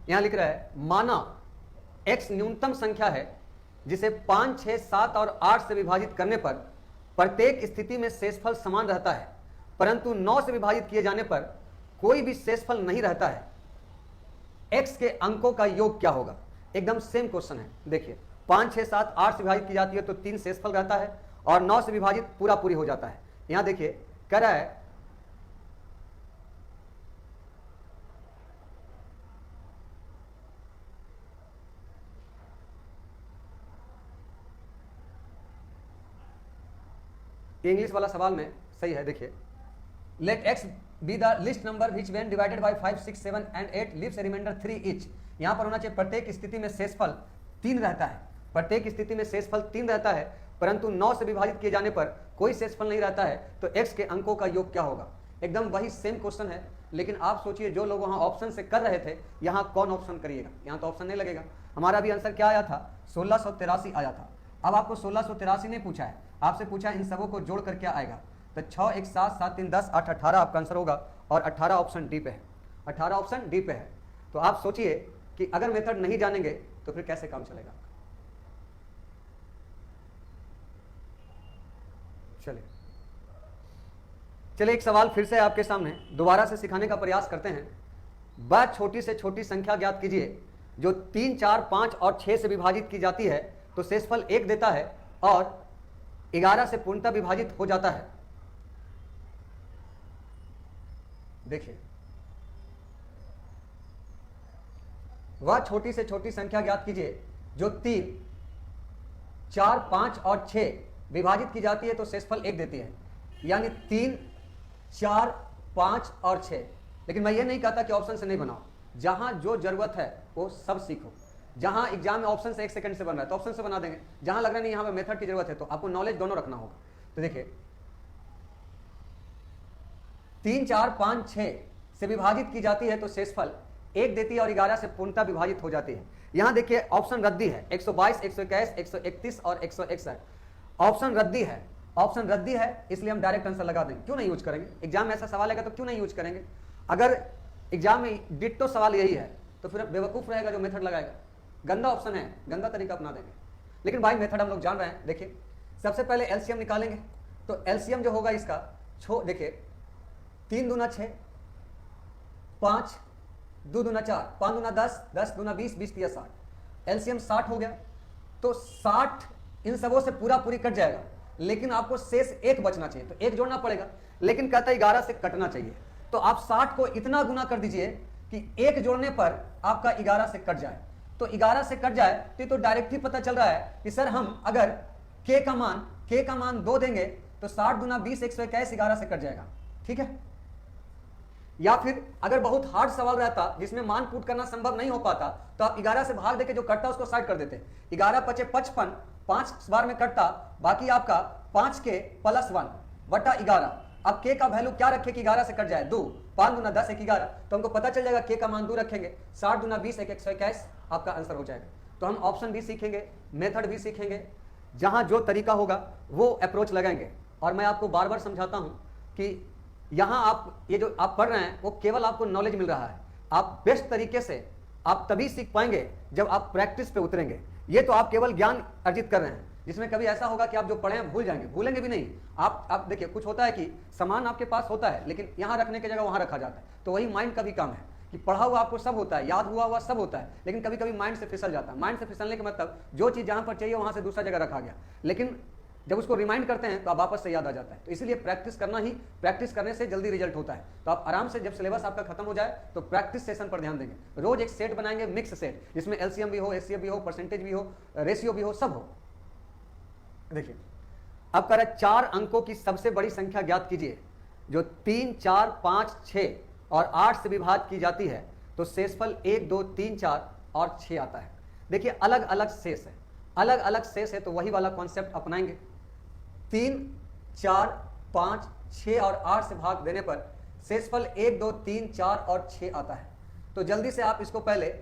यहां लिख रहा है, माना x न्यूनतम संख्या है जिसे 5, 6, 7 और 8 से विभाजित करने पर प्रत्येक स्थिति में शेषफल समान रहता है, परंतु 9 से विभाजित किए जाने पर कोई भी शेषफल नहीं रहता है। x के अंकों का योग क्या होगा? एकदम सेम क्वेश्चन है। देखिए 5, 6, 7, 8 से विभाजित की जाती है तो 3 शेषफल रहता है, और 9 से विभाजित पूरा पूरी हो जाता है। यहां देखिए कह रहा है इंग्लिश वाला सवाल में सही है। देखिए, let x be the list number which when divided by 5, 6, 7 and 8 leaves a remainder 3 each. यहां पर होना चाहिए प्रत्येक स्थिति में शेषफल 3 रहता है, प्रत्येक स्थिति में शेषफल 3 रहता है, परंतु 9 से विभाजित किए जाने पर कोई शेषफल नहीं रहता है, तो x के अंकों का योग क्या होगा। एकदम वही सेम क्वेश्चन है, लेकिन आप सोचिए जो लोग वहां ऑप्शन से कर रहे थे, यहां कौन ऑप्शन करिएगा, यहां तो ऑप्शन नहीं लगेगा। हमारा भी आंसर क्या आया था, 1683 आया था। अब आपको 1683 नहीं पूछा है, आपसे पूछा है इन सबों को जोड़ कर क्या आएगा, तो 6, 1, 7, 7, 3, 10, 8, 18 आपका आंसर होगा, और 18 ऑप्शन डी पे है, 18 ऑप्शन डी पे है। तो आप सोचिए कि अगर मेथड नहीं जानेंगे तो फिर कैसे काम चलेगा। चलिए एक सवाल फिर से आपके सामने दोबारा से सिखाने का प्रयास करते हैं। वह छोटी से छोटी संख्या ज्ञात कीजिए जो 3, 4, 5 और 6 से विभाजित की जाती है तो शेषफल 1 देता है, और 11 से पूर्णतः विभाजित हो जाता है। देखिए, वह छोटी से छोटी संख्या ज्ञात कीजिए जो 3, 4, 5 और 6 विभाजित की जाती है तो शेषफल 1 देती है, यानी 3, 4, 5 और 6। लेकिन मैं ये नहीं कहता कि ऑप्शन से नहीं बनाओ, जहां जो जरूरत है वो सब सीखो। जहां एग्जाम में ऑप्शन से 1 सेकंड से बन रहा है तो ऑप्शन से बना देंगे, जहां लग रहा है नहीं यहां पे मेथड की जरूरत है तो आपको नॉलेज दोनों रखना होगा। तो देखिए 3, 4, 5, 6 से विभाजित की जाती है तो शेषफल 1 देती है और 11 से पूर्णतः विभाजित हो जाती है। यहां देखिए ऑप्शन रद्दी है, 122, 121, 131 और 161 ऑप्शन रद्दी है। ऑप्शन रद्दी है इसलिए हम डायरेक्ट आंसर लगा देंगे। क्यों नहीं यूज करेंगे, एग्जाम में ऐसा सवाल आएगा तो क्यों नहीं यूज करेंगे। अगर एग्जाम में डिट्टो सवाल यही है तो फिर बेवकूफ रहेगा जो मेथड लगाएगा। गंदा ऑप्शन है, गंदा तरीका अपना देंगे। लेकिन भाई मेथड हम लोग जान रहे हैं। देखिए सबसे पहले एलसीएम निकालेंगे, तो एलसीएम जो होगा इसका देखिए 3 दूना 6, 5 2 दूना 4, 5 दूना 10, 10 दूना 20, 20 तिया 60, एलसीएम 60 हो गया। तो 60 इन सबों से पूरा पूरी कट जाएगा, लेकिन आपको शेष 1 बचना चाहिए, तो 1 जोड़ना पड़ेगा। लेकिन कहता है 11 से कटना चाहिए, तो आप 60 को इतना गुना कर दीजिए कि 1 जोड़ने पर आपका 11 से कट जाए। तो 11 से कट जाए तो डायरेक्ट ही पता चल रहा है कि सर हम अगर k का मान 2 देंगे तो 60 दूना 20, 121, 11 से कट जाएगा। ठीक है। या फिर अगर बहुत हार्ड सवाल रहता जिसमें मान पुट करना संभव नहीं हो पाता तो आप 11 से भाग देके जो कटता उसको साइड कर देते। 11 × 5 = 55, 5 बार में कटता, बाकी आपका 5k + 1 बटा 11। अब k का वैल्यू क्या रखे कि 11 से कट जाए, 2, 5 दूना 10, 1 11, तो हमको पता चल जाएगा k का मान 2 रखेंगे, 60 दूना 20, 1 121 आपका आंसर हो जाएगा। तो हम ऑप्शन भी सीखेंगे, मेथड भी सीखेंगे, जहां जो तरीका होगा वो अप्रोच लगाएंगे। और मैं आपको बार बार समझाता हूं कि यहां आप ये जो आप पढ़ रहे हैं वो केवल आपको नॉलेज मिल रहा है। आप बेस्ट तरीके से आप तभी सीख पाएंगे जब आप प्रैक्टिस पे उतरेंगे। ये तो आप केवल ज्ञान अर्जित कर रहे हैं, जिसमें कभी ऐसा होगा कि आप जो पढ़े हैं भूल जाएंगे, भूलेंगे भी नहीं। आप देखिए कुछ होता है कि सामान आपके पास होता है लेकिन यहाँ रखने की जगह वहाँ रखा जाता है, तो वही माइंड का भी काम है कि पढ़ा हुआ आपको सब होता है, याद हुआ सब होता है, लेकिन कभी कभी माइंड से फिसल जाता है। माइंड से फिसलने का मतलब जो चीज़ जहाँ पर चाहिए वहाँ से दूसरा जगह रखा गया, लेकिन जब उसको रिमाइंड करते हैं तो आप वापस से याद आ जाता है। तो इसीलिए प्रैक्टिस करना ही, प्रैक्टिस करने से जल्दी रिजल्ट होता है। तो आप आराम से जब सिलेबस आपका खत्म हो जाए तो प्रैक्टिस सेशन पर ध्यान देंगे। रोज एक सेट बनाएंगे, मिक्स सेट, जिसमें एलसीएम भी हो, एचसीएफ भी हो, परसेंटेज भी हो, रेशियो भी हो, सब हो। देखिए अब कह रहा है 4 अंकों की सबसे बड़ी संख्या ज्ञात कीजिए जो 3, 4, 5, 6 और 8 से विभाजित की जाती है तो शेषफल 1, 2, 3, 4 और 6 आता है। देखिए अलग अलग शेष है, अलग अलग शेष है, तो वही वाला कॉन्सेप्ट अपनाएंगे। 3, 4, 5, 6 और 8 से भाग देने पर शेषफल 1, 2, 3, 4 और 6 आता है। तो जल्दी से आप इसको पहले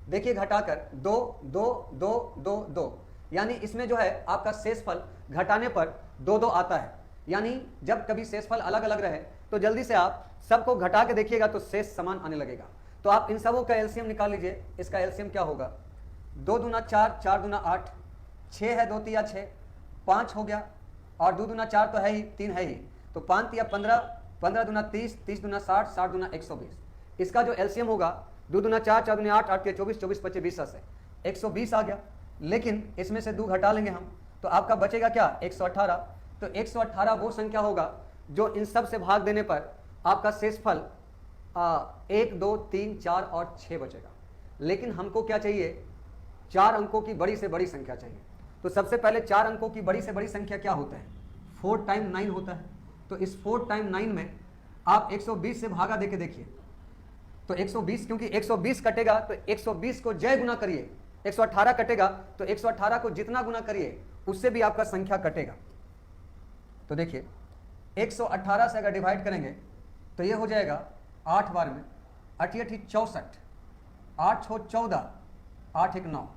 देखिए घटाकर 2, 2, 2, 2, 2, यानी इसमें जो है आपका शेषफल घटाने पर 2, 2 आता है। यानी जब कभी शेषफल अलग अलग रहे तो जल्दी से आप सबको घटा के देखिएगा तो शेष समान आने लगेगा। तो आप इन सबों का एलसीएम निकाल लीजिए। इसका एलसीएम क्या होगा, 2 दूना 4, 4 दूना 8, 6 है 2 तिया 6, 5 हो गया, और 2 दूना 4 तो है ही, 3 है ही, तो 5 तिया 15, 15 दूना 30, 30 दूना 60, 60 दूना 120। इसका जो एलसीएम होगा 2 दूना 4, 4 दूना 8, 8 तिया 24, 24 25 20 से 120 आ गया। लेकिन इसमें से 2 घटा लेंगे हम, तो आपका बचेगा क्या, 118। तो 118 वो संख्या होगा जो इन सब से भाग देने पर आपका शेषफल 1, 2, 3, 4 और 6 बचेगा। लेकिन हमको क्या चाहिए, 4 अंकों की बड़ी से बड़ी संख्या चाहिए। तो सबसे पहले 4 अंकों की बड़ी से बड़ी संख्या क्या होता है, 4 टाइम 9 होता है। तो इस 4 टाइम 9 में आप 120 से भागा देके देखिए, तो 120, क्योंकि 120 कटेगा तो 120 को जय गुना करिए, 118 कटेगा तो 118 को जितना गुना करिए उससे भी आपका संख्या कटेगा। तो देखिए 118 से अगर डिवाइड करेंगे तो ये हो जाएगा 8 बार में, 8 8 64, 8 6 14, 8 1 9,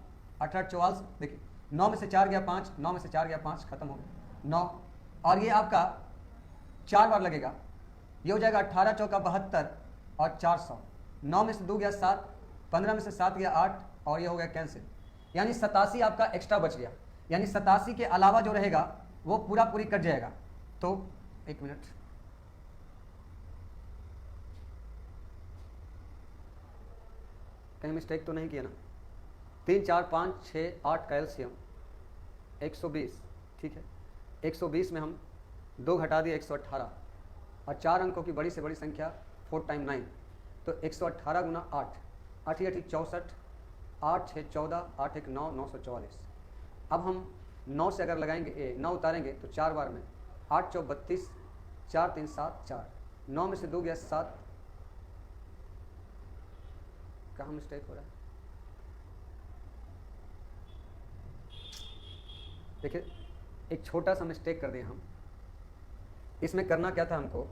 8 8 44। देखिए 9 में से 4 गया 5, 9 में से 4 गया 5, खत्म हो गया 9। और ये आपका 4 बार लगेगा, ये हो जाएगा 18 चौका 72 और 400। 9 में से 2 गया 7, 15 में से 7 गया 8 और ये हो गया कैंसिल, यानी 87 आपका एक्स्ट्रा बच गया। यानी 87 के अलावा जो रहेगा वो पूरा पूरी कट जाएगा। तो एक मिनट, कहीं मिस्टेक तो नहीं किया ना, 3 4 5 6 8 का एलसीएम 120, ठीक है। 120 में हम 2 घटा दिए 118 और 4 अंकों की बड़ी से बड़ी संख्या 4 टाइम 9, तो 118 गुना 8, 8 8 64, 8 6 14, 8 1 9, 944। अब हम 9 से अगर लगाएंगे 9 उतारेंगे तो 4 बार में, 8 4 32, 4 3 7 4, 9 में से 2 गया 7, कहाँ मिस्टेक हो रहा है, देखिए एक छोटा सा मिस्टेक कर दिए हम। इसमें करना क्या था हमको,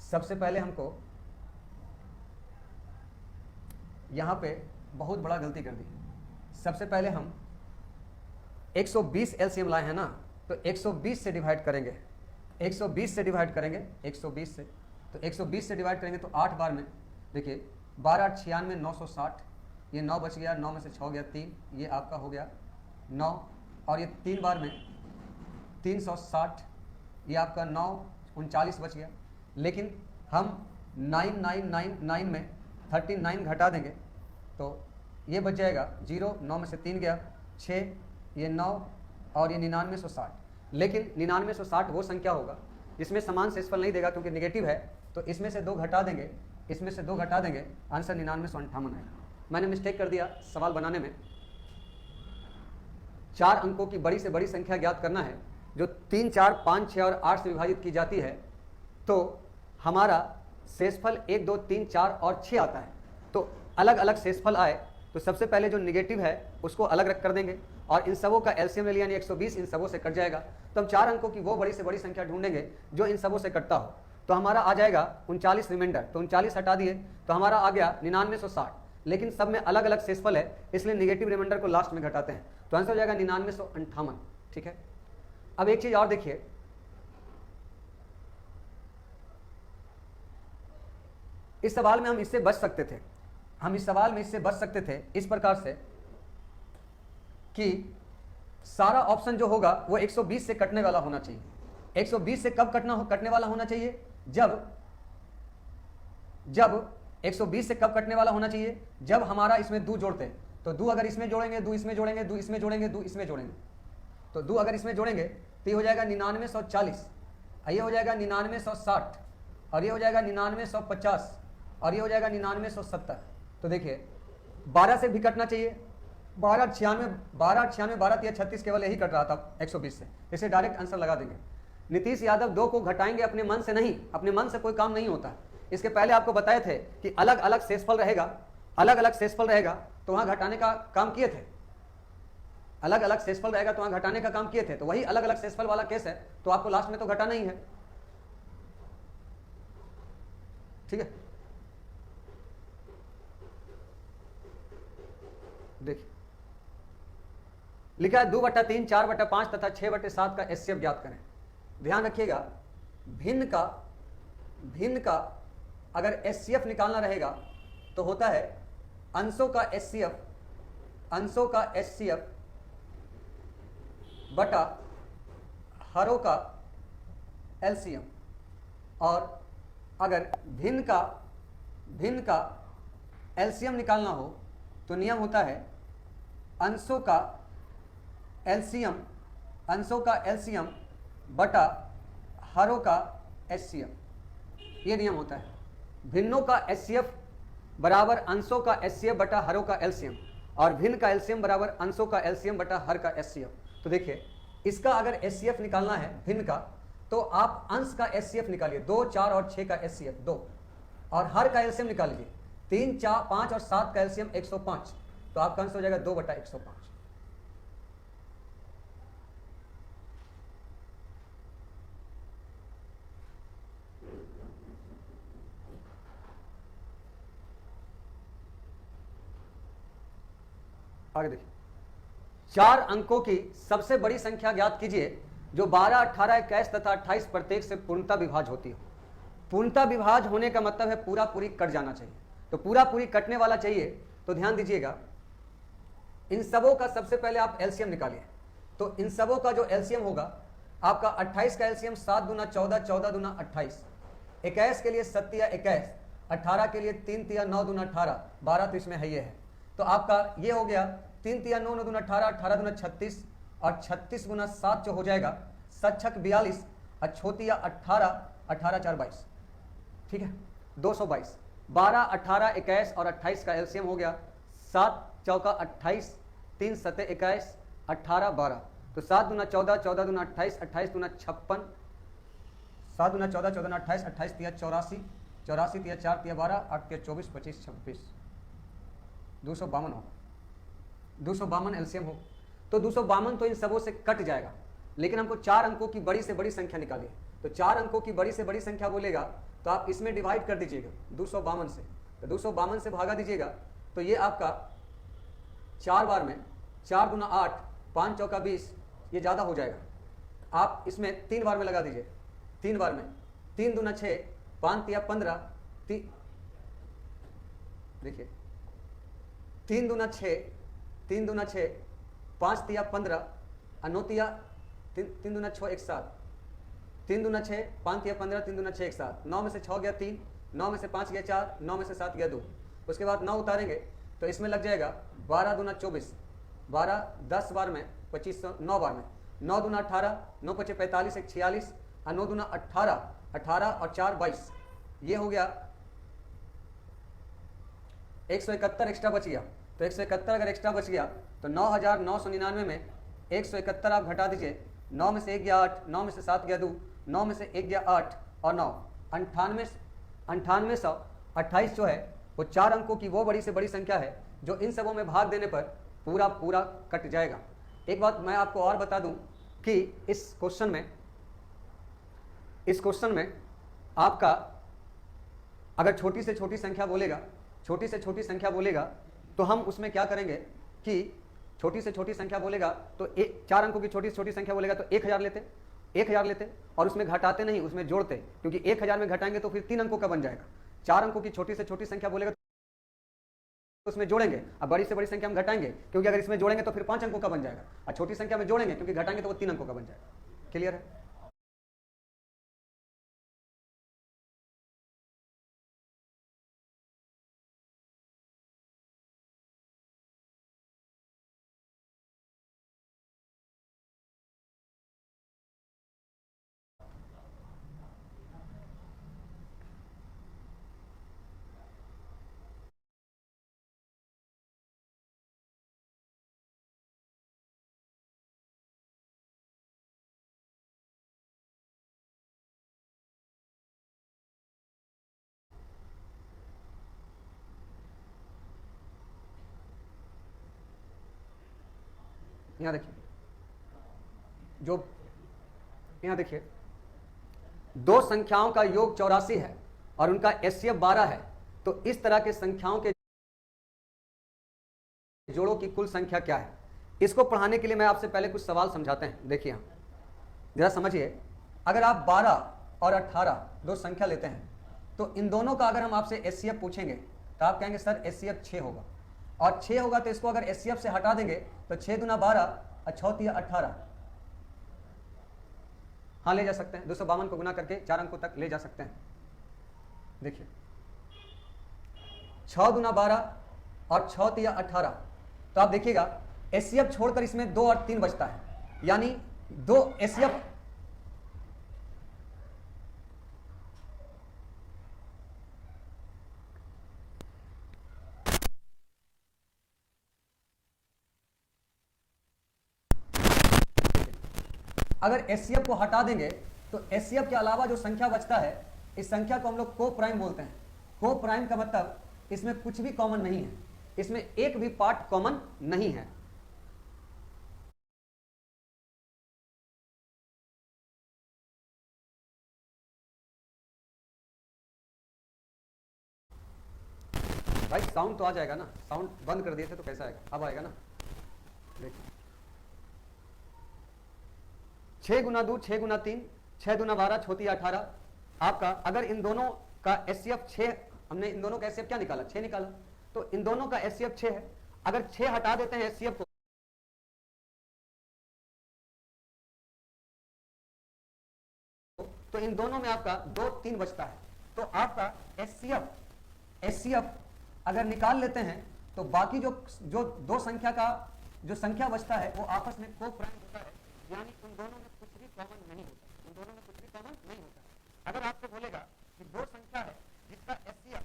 सबसे पहले हमको यहाँ पे बहुत बड़ा गलती कर दी। सबसे पहले हम 120 एलसीएम लाए हैं ना, तो 120 से डिवाइड करेंगे, 120 से डिवाइड करेंगे, 120 से, तो 120 से डिवाइड करेंगे तो 8 बार में, देखिए 12 8 96, 960, ये 9 बच गया, 9 में से 6 गया 3, ये आपका हो गया 9, और ये 3 बार में 360, ये आपका 9 39 बच गया। लेकिन हम 9999 में 39 घटा देंगे तो ये बच जाएगा 0, 9 में से 3 गया 6, ये 9 और ये 9960। लेकिन 9960 वो संख्या होगा जिसमें समान शेषफल नहीं देगा क्योंकि नेगेटिव है, तो इसमें से 2 घटा देंगे, इसमें से 2 घटा देंगे, आंसर 9958 आएगा। मैंने मिस्टेक कर दिया सवाल बनाने में। 4 अंकों की बड़ी से बड़ी संख्या ज्ञात करना है जो 3 4 5 6 और 8 से विभाजित की जाती है, तो हमारा शेषफल 1 2 3 4 और 6 आता है। तो अलग अलग शेषफल आए तो सबसे पहले जो निगेटिव है उसको अलग रख कर देंगे और इन सबों का एलसीएम ले लिया, यानी 120 इन सबों से कट जाएगा। तो हम 4 अंकों की वो बड़ी से बड़ी संख्या ढूंढेंगे जो इन सबों से कटता हो, तो हमारा आ जाएगा 39 रिमाइंडर, तो 39 हटा दिए तो हमारा आ गया 9960। लेकिन सब में अलग अलग शेषफल है इसलिए निगेटिव रिमाइंडर को लास्ट में घटाते हैं, तो आंसर हो जाएगा 9958। ठीक है। अब एक चीज और देखिए, इस सवाल में हम इससे बच सकते थे, हम इस सवाल में इससे बच सकते थे इस प्रकार से कि सारा ऑप्शन जो होगा वो 120 से कटने वाला होना चाहिए। 120 से कब कटने वाला होना चाहिए, जब 120 से कब कटने वाला होना चाहिए, जब हमारा इसमें 2 जोड़ते हैं, तो 2 अगर इसमें जोड़ेंगे, 2 इसमें जोड़ेंगे, 2 इसमें जोड़ेंगे, 2 इसमें जोड़ेंगे, तो 2 अगर इसमें जोड़ेंगे तो ये हो जाएगा 9940, ये हो जाएगा 9960 और ये हो जाएगा 9950 और ये हो जाएगा 9970। तो देखिए 12 से भी कटना चाहिए, 12 96, 12 3 36 केवल यही कट रहा था 120 से, इसे डायरेक्ट आंसर लगा देंगे। नीतीश यादव 2 को घटाएंगे अपने मन से नहीं, अपने मन से कोई काम नहीं होता। इसके पहले आपको बताए थे कि अलग अलग शेषफल रहेगा, अलग अलग शेषफल रहेगा तो वहां घटाने का काम किए थे, अलग अलग शेषफल रहेगा तो वहां घटाने का काम किए थे, तो वही अलग अलग शेषफल वाला केस है, तो आपको लास्ट में तो घटाना ही है। ठीक है, देखिए लिखा है 2/3, 4/5 तथा 6/7 का एचसीएफ ज्ञात करें। ध्यान रखिएगा, भिन्न का अगर एचसीएफ निकालना रहेगा तो होता है अंशों का एचसीएफ बटा हरों का एलसीएम, और अगर भिन्न का एलसीएम निकालना हो तो नियम होता है अंशों का एलसीएम बटा हरों का एचसीएफ, ये नियम होता है। भिन्नों का एचसीएफ बराबर अंशों का एचसीएफ बटा हरों का एलसीएम, और भिन्न का एलसीएम बराबर अंशों का एलसीएम बटा हर का एचसीएफ। तो देखिए, इसका अगर एचसीएफ निकालना है भिन्न का, तो आप अंश का एचसीएफ निकालिए, 2, 4 और 6 का एचसीएफ 2, और हर का एलसीएम निकाल लीजिए, 3, 4, 5 और 7 का एलसीएम 105, तो आपका आंसर हो जाएगा 2 बटा 105। आगे देखिए, 4 अंकों की सबसे बड़ी संख्या ज्ञात कीजिए जो 12, 18, 21 तथा 28 प्रत्येक से पूर्णतः विभाज्य होती हो। पूर्णतः विभाज्य होने का मतलब है पूरा पूरी कट जाना चाहिए, तो पूरा पूरी कटने वाला चाहिए। तो ध्यान दीजिएगा, इन सबों का सबसे पहले आप एलसीएम निकालिए। तो इन सबों का जो एलसीएम होगा आपका 28 का एलसीएम 7 दूना 14, 14 दूना 28, 21 के लिए 7 या 21, 18 के लिए 3 तिया 9 दूना 18, 12 तो इसमें है ये है, तो आपका ये हो गया 3 तिया 9, 9 दूना 18, 18 दूना 36, और 36 गुना 7 जो हो जाएगा 7 छक 42, और छोतिया 18, 18 4 22, ठीक है, 222। 12, 18, 21 और 28 का एलसीएम हो गया 7 चौका 28, 3 सते 21, 18 12, तो 7 दूना 14, 14 दूना 28, 28 दूना 56, 7 दूना 14, 14 दूना 28, 28 तिया 84, 84 तिया 4 तिया 12, 8 तिया 24, 25 26, 252 होगा, 252 एलसीएम हो। तो 252 तो इन सबों से कट जाएगा, लेकिन हमको 4 अंकों की बड़ी से बड़ी संख्या निकाली है। तो 4 अंकों की बड़ी से बड़ी संख्या बोलेगा तो आप इसमें डिवाइड कर दीजिएगा 252 से, तो 252 से भागा दीजिएगा, तो ये आपका 4 बार में 4 दूना 8, 5 चौका 20, ये ज़्यादा हो जाएगा। आप इसमें 3 बार में लगा दीजिए, 3 बार में 3 दूना 6, 5 तिया 15, देखिए 3 दूना 6, 3 दूना 6, 5 तिया 15, 9 तिया 3 दूना 6 1 7, 3 दूना 6, 5 तिया 15, 3 दूना 6 1 7, 9 में से 6 गया 3, 9 में से 5 गया 4, 9 में से 7 गया 2, उसके बाद 9 उतारेंगे तो इसमें लग जाएगा 12 दूना 24, 12 10 बार में 2500, 9 बार में 9 दूना 18, 9 पचे 45, 1 46, और 9 दूना 18, 18 और 4 22, ये हो गया 171 एक्स्ट्रा बच गया। तो 171 अगर एक्स्ट्रा बच गया तो 9999 में 171 आप घटा दीजिए, 9 में से 1 गया 8, 9 में से 7 गया 2, 9 में से 1 गया 8 और 9, 9828 जो है वो 4 अंकों की वो बड़ी से बड़ी संख्या है जो इन सबों में भाग देने पर पूरा पूरा कट जाएगा। एक बात मैं आपको और बता दूं कि इस क्वेश्चन में आपका अगर छोटी से छोटी संख्या बोलेगा तो हम उसमें क्या करेंगे कि छोटी से छोटी संख्या बोलेगा तो 4 अंकों की छोटी से छोटी संख्या बोलेगा तो 1000 लेते और उसमें घटाते नहीं, उसमें जोड़ते, क्योंकि 1000 में घटाएंगे तो फिर 3 अंकों का बन जाएगा। 4 अंकों की छोटी से छोटी संख्या बोलेगा तो उसमें जोड़ेंगे, अब बड़ी से बड़ी संख्या हम घटाएंगे, क्योंकि अगर इसमें जोड़ेंगे तो फिर 5 अंकों का बन जाएगा, और छोटी संख्या में जोड़ेंगे क्योंकि घटाएंगे तो वो 3 अंकों का बन जाएगा। क्लियर है? यहाँ देखिए, 2 संख्याओं का योग 84 है और उनका एचसीएफ 12 है, तो इस तरह के संख्याओं के जोड़ों की कुल संख्या क्या है? इसको पढ़ाने के लिए मैं आपसे पहले कुछ सवाल समझाते हैं। देखिए, हम जरा समझिए, अगर आप 12 और 18 2 संख्या लेते हैं तो इन दोनों का अगर हम आपसे एचसीएफ पूछेंगे तो आप कहेंगे सर एचसीएफ 6 होगा, और 6 होगा तो इसको अगर एचसीएफ से हटा देंगे तो 6 दूना 12 और 6 तिया 18, हाँ ले जा सकते हैं, 252 को गुना करके 4 अंकों तक ले जा सकते हैं। देखिए 6 दूना 12 और 6 तिया 18, तो आप देखिएगा एचसीएफ छोड़कर इसमें 2 और 3 बचता है, यानी 2 एचसीएफ। अगर एचसीएफ को हटा देंगे तो एचसीएफ के अलावा जो संख्या बचता है, इस संख्या को हम लोग को प्राइम बोलते हैं। को प्राइम का मतलब इसमें कुछ भी कॉमन नहीं है, इसमें एक भी पार्ट कॉमन नहीं है। भाई साउंड तो आ जाएगा ना, साउंड बंद कर दिए थे तो कैसा आएगा, अब आएगा ना। देखिए 6 गुना 2 6 गुना 3 6 दूना 12 छोटी 18 आपका। अगर इन दोनों का एचसीएफ 6, हमने इन दोनों का एचसीएफ क्या निकाला, 6 निकाला, तो इन दोनों का एचसीएफ 6 है। अगर 6 हटा देते हैं एचसीएफ को तो इन दोनों में आपका 2 3 बचता है। तो आपका एचसीएफ अगर निकाल लेते हैं तो बाकी जो दो संख्या का जो संख्या बचता है वो आपस में को प्राइम होता है, यानी उन दोनों में कुछ भी कॉमन नहीं होता, उन दोनों में कुछ भी कॉमन नहीं होता। अगर आपको बोलेगा कि दो संख्या है जिसका एचसीएफ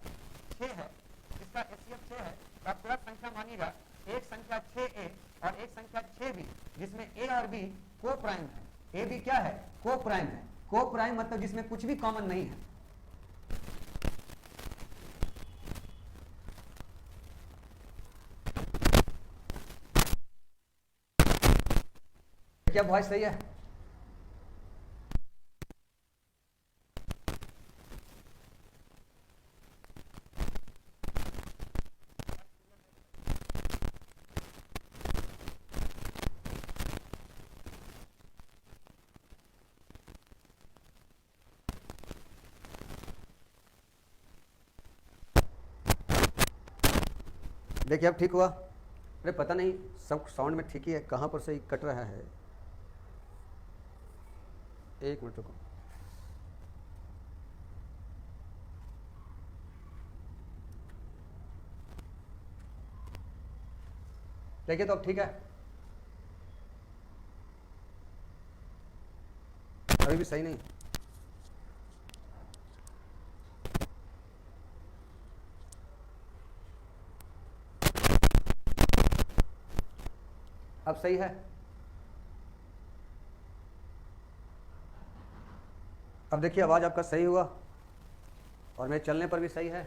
6 है, जिसका एचसीएफ 6 है, तो आप तुरंत संख्या मानिएगा, एक संख्या 6a और एक संख्या 6b, जिसमें a और b को प्राइम है। a b क्या है, को प्राइम है। को प्राइम मतलब जिसमें कुछ भी कॉमन नहीं है। क्या वॉइस सही है? देखिए अब ठीक हुआ। अरे पता नहीं सब साउंड में ठीक ही है, कहाँ पर से कट रहा है। एक मिनट रुको। देखिए तो अब ठीक है, अभी भी सही नहीं। अब सही है। अब देखिए आवाज आपका सही हुआ और मेरे चलने पर भी सही है।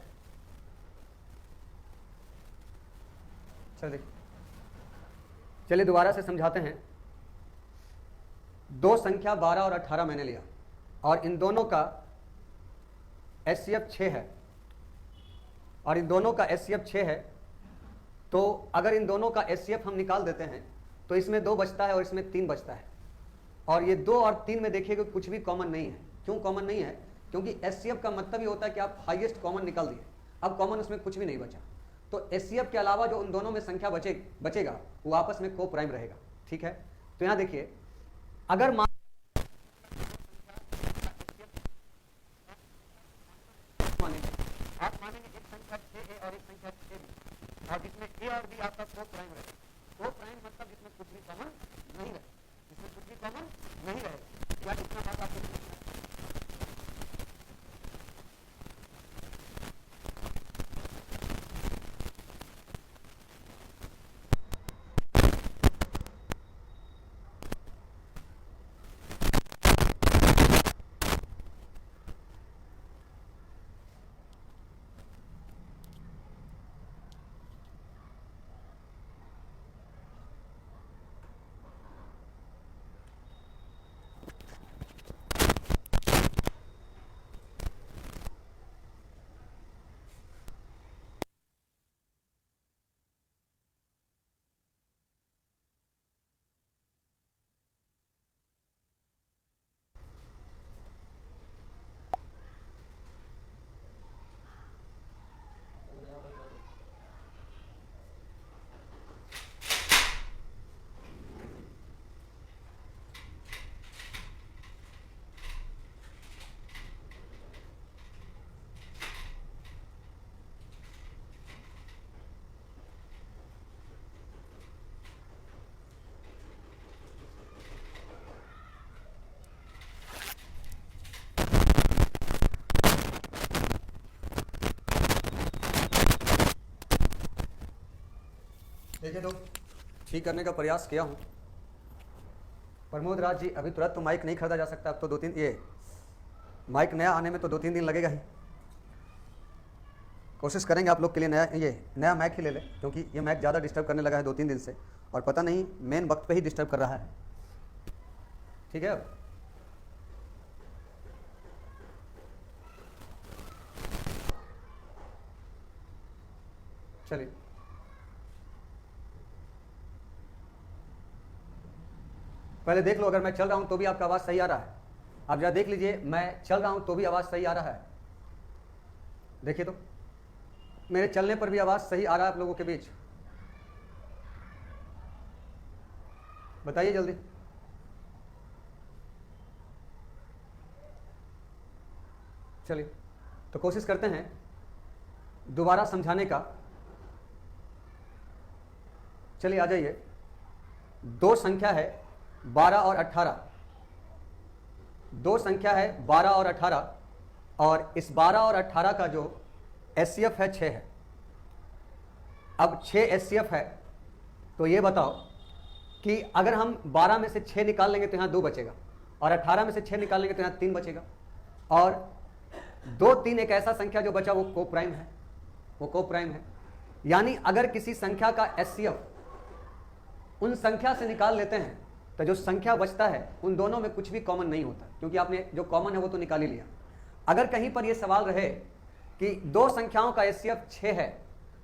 चलिए दोबारा से समझाते हैं। दो संख्या 12 और 18 मैंने लिया और इन दोनों का एचसीएफ 6 है और इन दोनों का एचसीएफ 6 है। तो अगर इन दोनों का एचसीएफ हम निकाल देते हैं तो इसमें 2 बचता है और इसमें 3 बचता है। और ये 2 और 3 में देखिएगा कुछ भी कॉमन नहीं है। क्यों कॉमन नहीं है? क्योंकि एचसीएफ का मतलब ही होता है कि आप हाईएस्ट कॉमन निकाल दिए, अब कॉमन उसमें कुछ भी नहीं बचा। तो एचसीएफ के अलावा जो उन दोनों में संख्या बचेगा वो आपस में को प्राइम रहेगा। ठीक है, तो यहां देखिए, अगर आप मानेंगे एक संख्या 6a और एक संख्या 6b और जिसमें a और b आपका को प्राइम रहेगा। को प्राइम मतलब जिसमें कुछ भी कॉमन नहीं रहे, जिसमें कुछ भी कॉमन नहीं रहे। क्या इतना बात आपको देखिए तो ठीक करने का प्रयास किया हूँ। प्रमोद राज जी, अभी तुरंत तो माइक नहीं खरीदा जा सकता, अब तो 2-3 ये माइक नया आने में तो 2-3 दिन लगेगा ही। कोशिश करेंगे आप लोग के लिए नया माइक ही ले लें, क्योंकि ये माइक ज़्यादा डिस्टर्ब करने लगा है 2-3 दिन से, और पता नहीं मेन वक्त पे ही डिस्टर्ब कर रहा है। ठीक है, अब चलिए पहले देख लो, अगर मैं चल रहा हूं तो भी आपका आवाज़ सही आ रहा है। आप जरा देख लीजिए, मैं चल रहा हूं तो भी आवाज़ सही आ रहा है। देखिए तो मेरे चलने पर भी आवाज़ सही आ रहा है आप लोगों के बीच, बताइए जल्दी। चलिए तो कोशिश करते हैं दोबारा समझाने का। चलिए आ जाइए। दो संख्या है 12 और 18, दो संख्या है 12 और 18, और इस 12 और 18 का जो एचसीएफ है 6 है। अब 6 एचसीएफ है, तो ये बताओ कि अगर हम 12 में से 6 निकाल लेंगे तो यहाँ 2 बचेगा, और 18 में से 6 निकाल लेंगे तो यहाँ 3 बचेगा, और 2, 3 एक ऐसा संख्या जो बचा वो को प्राइम है, वो को प्राइम है। यानी अगर किसी संख्या का एचसीएफ उन संख्या से निकाल लेते हैं तो जो संख्या बचता है उन दोनों में कुछ भी कॉमन नहीं होता, क्योंकि आपने जो कॉमन है वो तो निकाल ही लिया। अगर कहीं पर ये सवाल रहे कि दो संख्याओं का एचसीएफ 6 है,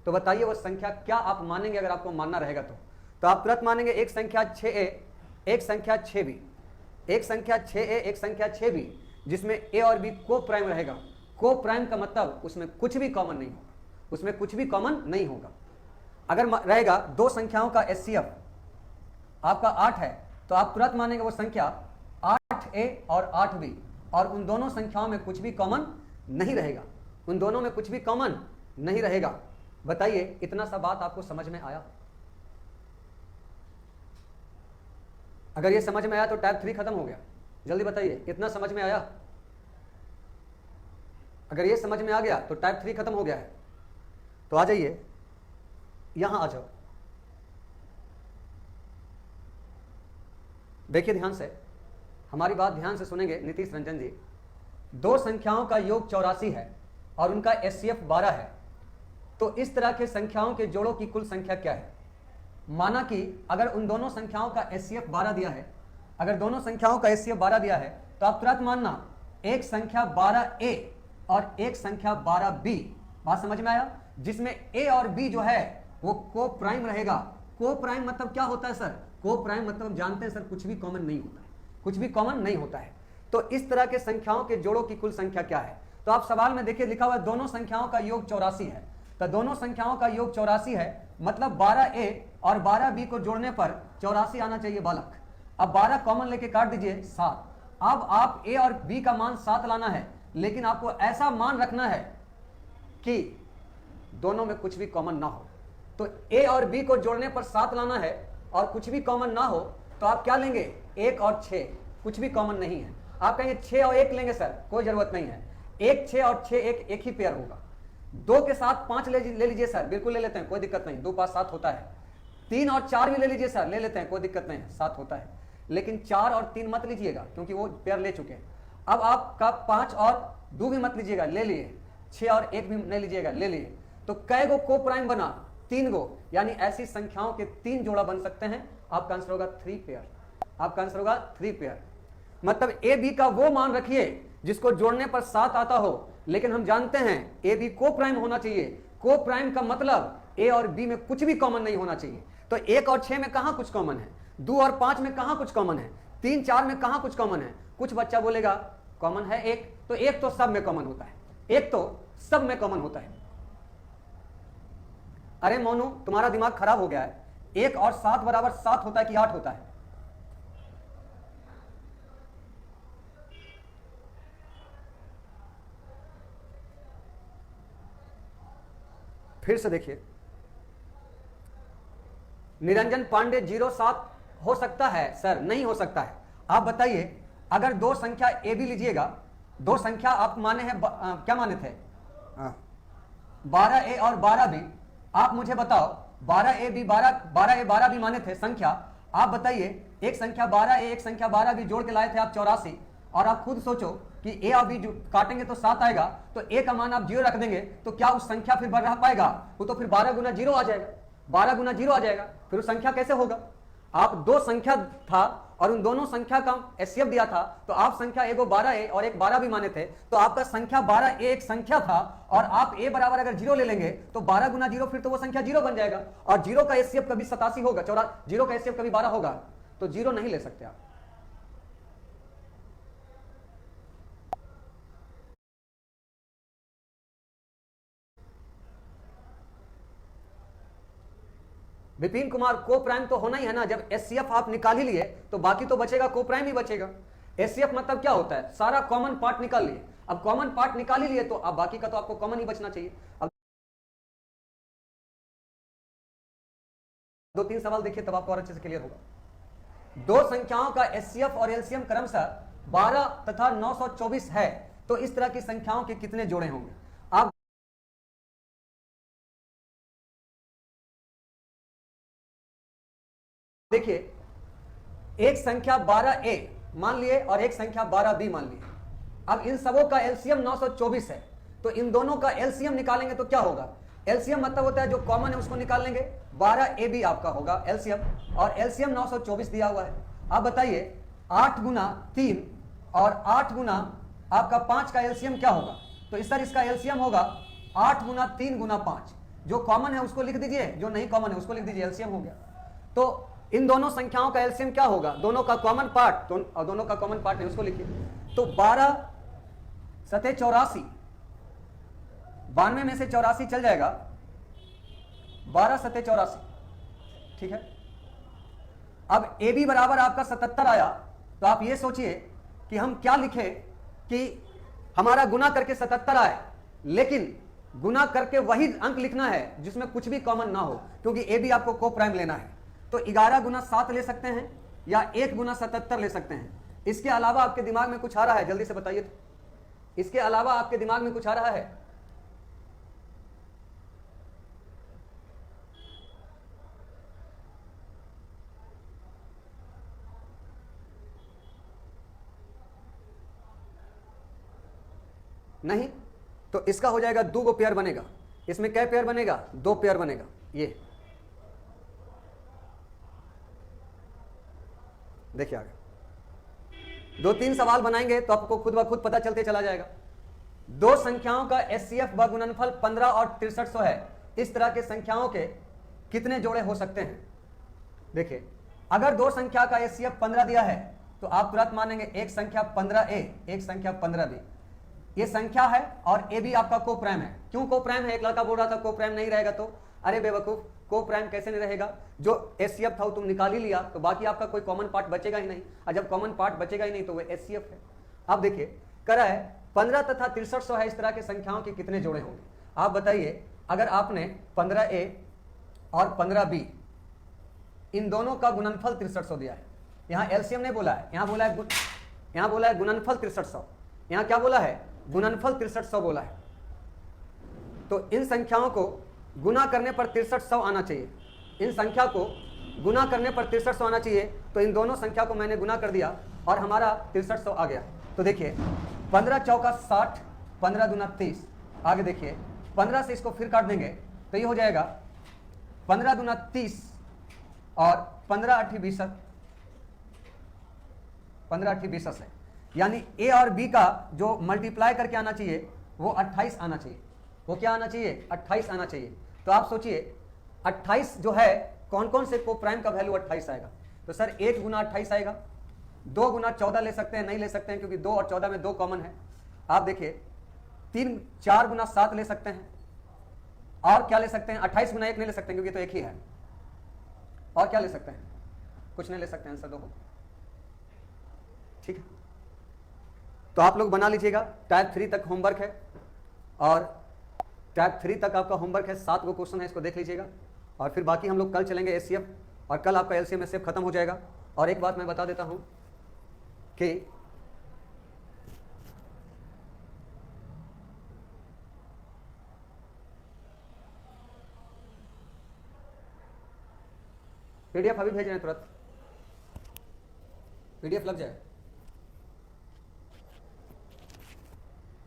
तो बताइए वो संख्या क्या आप मानेंगे? अगर आपको मानना रहेगा तो आप तुरंत मानेंगे एक संख्या 6a, एक संख्या 6b, एक संख्या 6a, एक संख्या 6b, जिसमें a और b को प्राइम रहेगा। को प्राइम का मतलब उसमें कुछ भी कॉमन नहीं होगा, उसमें कुछ भी कॉमन नहीं होगा। अगर रहेगा दो संख्याओं का एचसीएफ आपका 8 है, तो आप तुरंत मानेंगे वो संख्या 8a और 8b, और उन दोनों संख्याओं में कुछ भी कॉमन नहीं रहेगा, उन दोनों में कुछ भी कॉमन नहीं रहेगा। बताइए इतना सा बात आपको समझ में आया? अगर ये समझ में आया तो टाइप 3 खत्म हो गया। जल्दी बताइए, इतना समझ में आया? अगर ये समझ में आ गया तो टाइप 3 खत्म हो गया है। तो आ जाइए, यहां आ जाओ, देखिए ध्यान से, हमारी बात ध्यान से सुनेंगे नीतीश रंजन जी। दो संख्याओं का योग 84 है और उनका एचसीएफ 12 है, तो इस तरह के संख्याओं के जोड़ों की कुल संख्या क्या है? माना कि अगर उन दोनों संख्याओं का एचसीएफ 12 दिया है, अगर दोनों संख्याओं का एचसीएफ 12 दिया है, तो आप तुरंत मानना एक संख्या 12a और एक संख्या 12b। बात समझ में आया? जिसमें a और b जो है वो को प्राइम रहेगा। को प्राइम मतलब क्या होता है सर? को प्राइम मतलब जानते हैं सर, कुछ भी कॉमन नहीं होता है, कुछ भी कॉमन नहीं होता है। तो इस तरह के संख्याओं के जोड़ों की कुल संख्या क्या है? तो आप सवाल में देखिए लिखा हुआ है दोनों संख्याओं का योग 84 है, तो दोनों संख्याओं का योग 84 है, मतलब 12a और 12b को जोड़ने पर 84 आना चाहिए बालक। अब 12 कॉमन लेके काट दीजिए 7। अब आप a और b का मान 7 लाना है, लेकिन आपको ऐसा मान रखना है कि दोनों में कुछ भी कॉमन ना हो। तो a और b को जोड़ने पर 7 लाना है और कुछ भी कॉमन ना हो, तो आप क्या लेंगे? 1 और 6, कुछ भी कॉमन नहीं है। आप कहेंगे 6 और 1 लेंगे सर, कोई जरूरत नहीं है। 1 6 और 6 एक ही पेयर होगा। 2 के साथ 5 ले लीजिए सर, बिल्कुल ले लेते हैं, कोई दिक्कत नहीं, 2 5 7 होता है। 3 और 4 भी ले लीजिए सर, ले लेते हैं, कोई दिक्कत नहीं, 7 होता है। लेकिन 4 और 3 मत लीजिएगा, क्योंकि वो पेयर ले चुके हैं। अब आपका 5 और 2 भी मत लीजिएगा, ले लिए। 6 और 1 भी नहीं लीजिएगा, ले लिए। तो कै गो को प्राइम बना? 3 गो, यानी ऐसी संख्याओं के 3 जोड़ा बन सकते हैं। आपका आंसर होगा 3 पेयर, आपका आंसर होगा 3 पेयर। मतलब ए बी का वो मान रखिए जिसको जोड़ने पर 7 आता हो, लेकिन हम जानते हैं ए बी को प्राइम होना चाहिए। को प्राइम का मतलब ए और बी में कुछ भी कॉमन नहीं होना चाहिए। तो 1 और 6 में कहां कुछ कॉमन है? 2 और 5 में कहां कुछ कॉमन है? 3 4 में कहां कुछ कॉमन है? कुछ बच्चा बोलेगा कॉमन है 1, तो 1 तो सब में कॉमन होता है, 1 तो सब में कॉमन होता है। अरे मोनू, तुम्हारा दिमाग खराब हो गया है। 1 और 7 बराबर 7 होता है कि 8 होता है? फिर से देखिए, निरंजन पांडे 07 हो सकता है सर? नहीं हो सकता है। आप बताइए, अगर दो संख्या ए बी लीजिएगा, दो संख्या आप माने हैं क्या माने थे? 12a और 12b। आप मुझे बताओ 12a 12 भी माने थे संख्या। आप बताइए, एक संख्या 12a एक संख्या 12 भी जोड़ के लाए थे आप 84, और आप खुद सोचो कि a और b काटेंगे तो 7 आएगा, तो a का मान आप 0 रख देंगे तो क्या उस संख्या फिर बढ़ रह पाएगा? वो तो फिर 12 गुना 0 आ जाएगा, 12 गुना 0 आ जाएगा, फिर वो संख्या कैसे होगा? आप दो संख्या था और उन दोनों संख्या का एचसीएफ दिया था, तो आप संख्या एगो 12a और एक 12 भी माने थे, तो आपका संख्या 12a एक संख्या था, और आप a बराबर अगर 0 ले लेंगे तो 12 गुना 0 फिर तो वो संख्या 0 बन जाएगा, और 0 का एचसीएफ कभी 87 होगा, 0 का एचसीएफ कभी 12 होगा, तो 0 नहीं ले सकते आप। विपिन कुमार, को प्राइम तो होना ही है ना, जब एचसीएफ आप निकाल ही लिए तो बाकी तो बचेगा, को प्राइम ही बचेगा। एचसीएफ मतलब क्या होता है? सारा कॉमन पार्ट निकाल लिए। अब कॉमन पार्ट निकाल ही लिए तो अब बाकी का तो आपको कॉमन ही बचना चाहिए। अब 2-3 सवाल देखिए तब आपको और अच्छे से क्लियर होगा। दो संख्याओं का एचसीएफ और एलसीएम क्रमशः 12 तथा 924 है, तो इस तरह की संख्याओं के कितने जोड़े होंगे? आप देखिए, एक संख्या 12a मान लिए और एक संख्या 12b मान लिए। अब इन सबों का एलसीएम 924 है, तो इन दोनों का एलसीएम निकालेंगे तो क्या होगा? एलसीएम मतलब होता है जो कॉमन है उसको निकाल लेंगे, 12ab आपका होगा एलसीएम, और एलसीएम 924 दिया हुआ है। आप बताइए 8 गुना 3 और 8 गुना आपका 5 का एलसीएम क्या होगा? तो इस तरह इसका एलसीएम होगा 8 गुना 3 गुना 5। जो कॉमन है उसको लिख दीजिए, जो नहीं कॉमन है उसको लिख दीजिए, एलसीएम हो गया। तो इन दोनों संख्याओं का एलसीएम क्या होगा? दोनों का कॉमन पार्ट, और दोनों का कॉमन पार्ट है उसको लिखिए। तो 12 सते 84, 92 में से 84 चल जाएगा, 12 सते 84, ठीक है। अब ए बी बराबर आपका 77 आया, तो आप ये सोचिए कि हम क्या लिखे कि हमारा गुना करके 77 आए, लेकिन गुना करके वही अंक लिखना है जिसमें कुछ भी कॉमन ना हो, क्योंकि ए बी आपको को प्राइम लेना है। तो 11 गुना 7 ले सकते हैं या 1 गुना 77 ले सकते हैं। इसके अलावा आपके दिमाग में कुछ आ रहा है? जल्दी से बताइए तो। इसके अलावा आपके दिमाग में कुछ आ रहा है? नहीं, तो इसका हो जाएगा 2 गो पेयर बनेगा। इसमें क्या पेयर बनेगा? 2 पेयर बनेगा। ये देखिए आगे 2-3 सवाल बनाएंगे तो आपको खुद ब खुद पता चलते चला जाएगा। दो संख्याओं का एचसीएफ व गुणनफल 15 और 6300 है, इस तरह के संख्याओं के कितने जोड़े हो सकते हैं? देखिए, अगर दो संख्या का एचसीएफ 15 दिया है तो आप तुरंत मानेंगे एक संख्या 15a एक संख्या 15b, ये संख्या है और ए भी आपका को प्राइम है। क्यों को प्राइम है? एक लड़का बोल रहा था को प्राइम नहीं रहेगा, तो अरे बेवकूफ, को प्राइम कैसे नहीं रहेगा? जो एचसीएफ था वो तुम निकाल ही लिया, तो बाकी आपका कोई कॉमन पार्ट बचेगा ही नहीं, और जब कॉमन पार्ट बचेगा ही नहीं तो वो एचसीएफ है। अब देखिए कह रहा है 15 तथा 6300 है, इस तरह के संख्याओं के कितने जोड़े होंगे? आप बताइए, अगर आपने 15a और 15b इन दोनों का गुणनफल 6300 दिया है, यहाँ एलसीएम नहीं बोला है, यहाँ बोला है गुणनफल 6300, यहाँ क्या बोला है? गुणनफल 6300 बोला है। तो इन संख्याओं को गुना करने पर 6300 आना चाहिए, इन संख्या को गुना करने पर 6300 आना चाहिए। तो इन दोनों संख्या को मैंने गुना कर दिया और हमारा 6300 आ गया। तो देखिए 15 चौका 60, 15 दूना 30, आगे देखिए 15 से इसको फिर काट देंगे तो ये हो जाएगा 15 दूना 30 और 15 8 20, 15 8 20 है, यानी ए और बी का जो मल्टीप्लाई करके आना चाहिए वो 28 आना चाहिए। वो क्या आना चाहिए? 28 आना चाहिए। तो आप सोचिए 28 जो है, कौन कौन से को प्राइम का वैल्यू 28 आएगा? तो सर 1 गुना 28 आएगा, 2 गुना 14 ले सकते हैं, नहीं ले सकते हैं क्योंकि 2 और 14 में 2 कॉमन है। आप देखिए 4 गुना 7 ले सकते हैं, और क्या ले सकते हैं? 28 गुना 1 नहीं ले सकते क्योंकि तो एक ही है। और क्या ले सकते हैं? कुछ नहीं ले सकते, आंसर दो। ठीक है, तो आप लोग बना लीजिएगा। टाइप 3 तक होमवर्क है, और टाइप 3 तक आपका होमवर्क है, 7 गो क्वेश्चन है, इसको देख लीजिएगा। और फिर बाकी हम लोग कल चलेंगे एचसीएफ, और कल आपका एलसीएम एचसीएफ खत्म हो जाएगा। और एक बात मैं बता देता हूं कि PDF अभी भेज रहे हैं तुरंत, PDF लग जाए।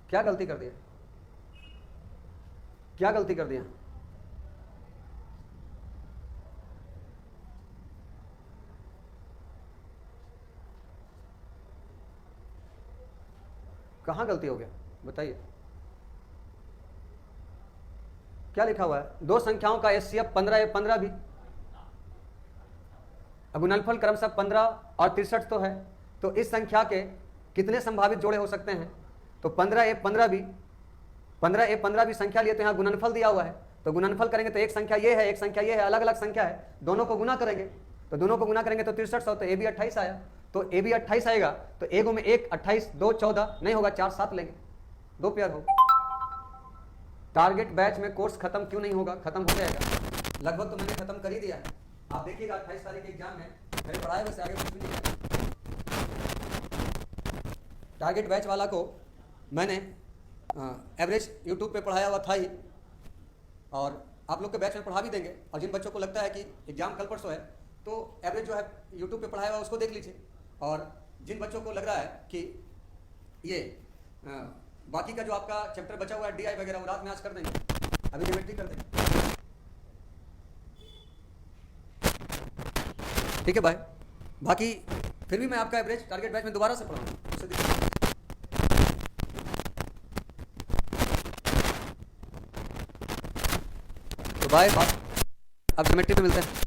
क्या गलती कर दिया, क्या गलती कर दिया? कहाँ गलती हो गया बताइए? क्या लिखा हुआ है? दो संख्याओं का HCF 15 भी, अब गुणनफल क्रमशः 15 और 63 तो है, तो इस संख्या के कितने संभावित जोड़े हो सकते हैं? तो 15A15 भी संख्या लिए, तो यहाँ गुणनफल दिया हुआ है, तो गुणनफल करेंगे तो एक संख्या ये है, एक संख्या ये है, अलग अलग संख्या है, दोनों को गुना करेंगे, तो दोनों को गुना करेंगे तो 6300, तो AB 28 आया। तो AB 28 आएगा, तो एक में 1 28 2 14 नहीं होगा, 4 7 लेंगे, 2 पेयर होगा। टारगेट बैच में कोर्स खत्म क्यों नहीं होगा? खत्म हो जाएगा, लगभग तो मैंने खत्म कर ही दिया है। आप देखिएगा 28 तारीख के एग्जाम में मैंने पढ़ाया, वैसे आगे कुछ भी नहीं है। टारगेट बैच वाला को मैंने एवरेज यूट्यूब पे पढ़ाया हुआ था ही, और आप लोग के बैच में पढ़ा भी देंगे। और जिन बच्चों को लगता है कि एग्जाम कल परसों है, तो एवरेज जो है यूट्यूब पे पढ़ाया हुआ उसको देख लीजिए। और जिन बच्चों को लग रहा है कि ये बाकी का जो आपका चैप्टर बचा हुआ है DI वगैरह, वो रात में आज कर देंगे, अभी ज्योमेट्री कर देंगे। ठीक है भाई, बाकी फिर भी मैं आपका एवरेज टारगेट बैच में दोबारा से पढ़ाऊंगा, उससे दिक्कत नहीं। तो बाय, अब ज्योमेट्री पे मिलते हैं।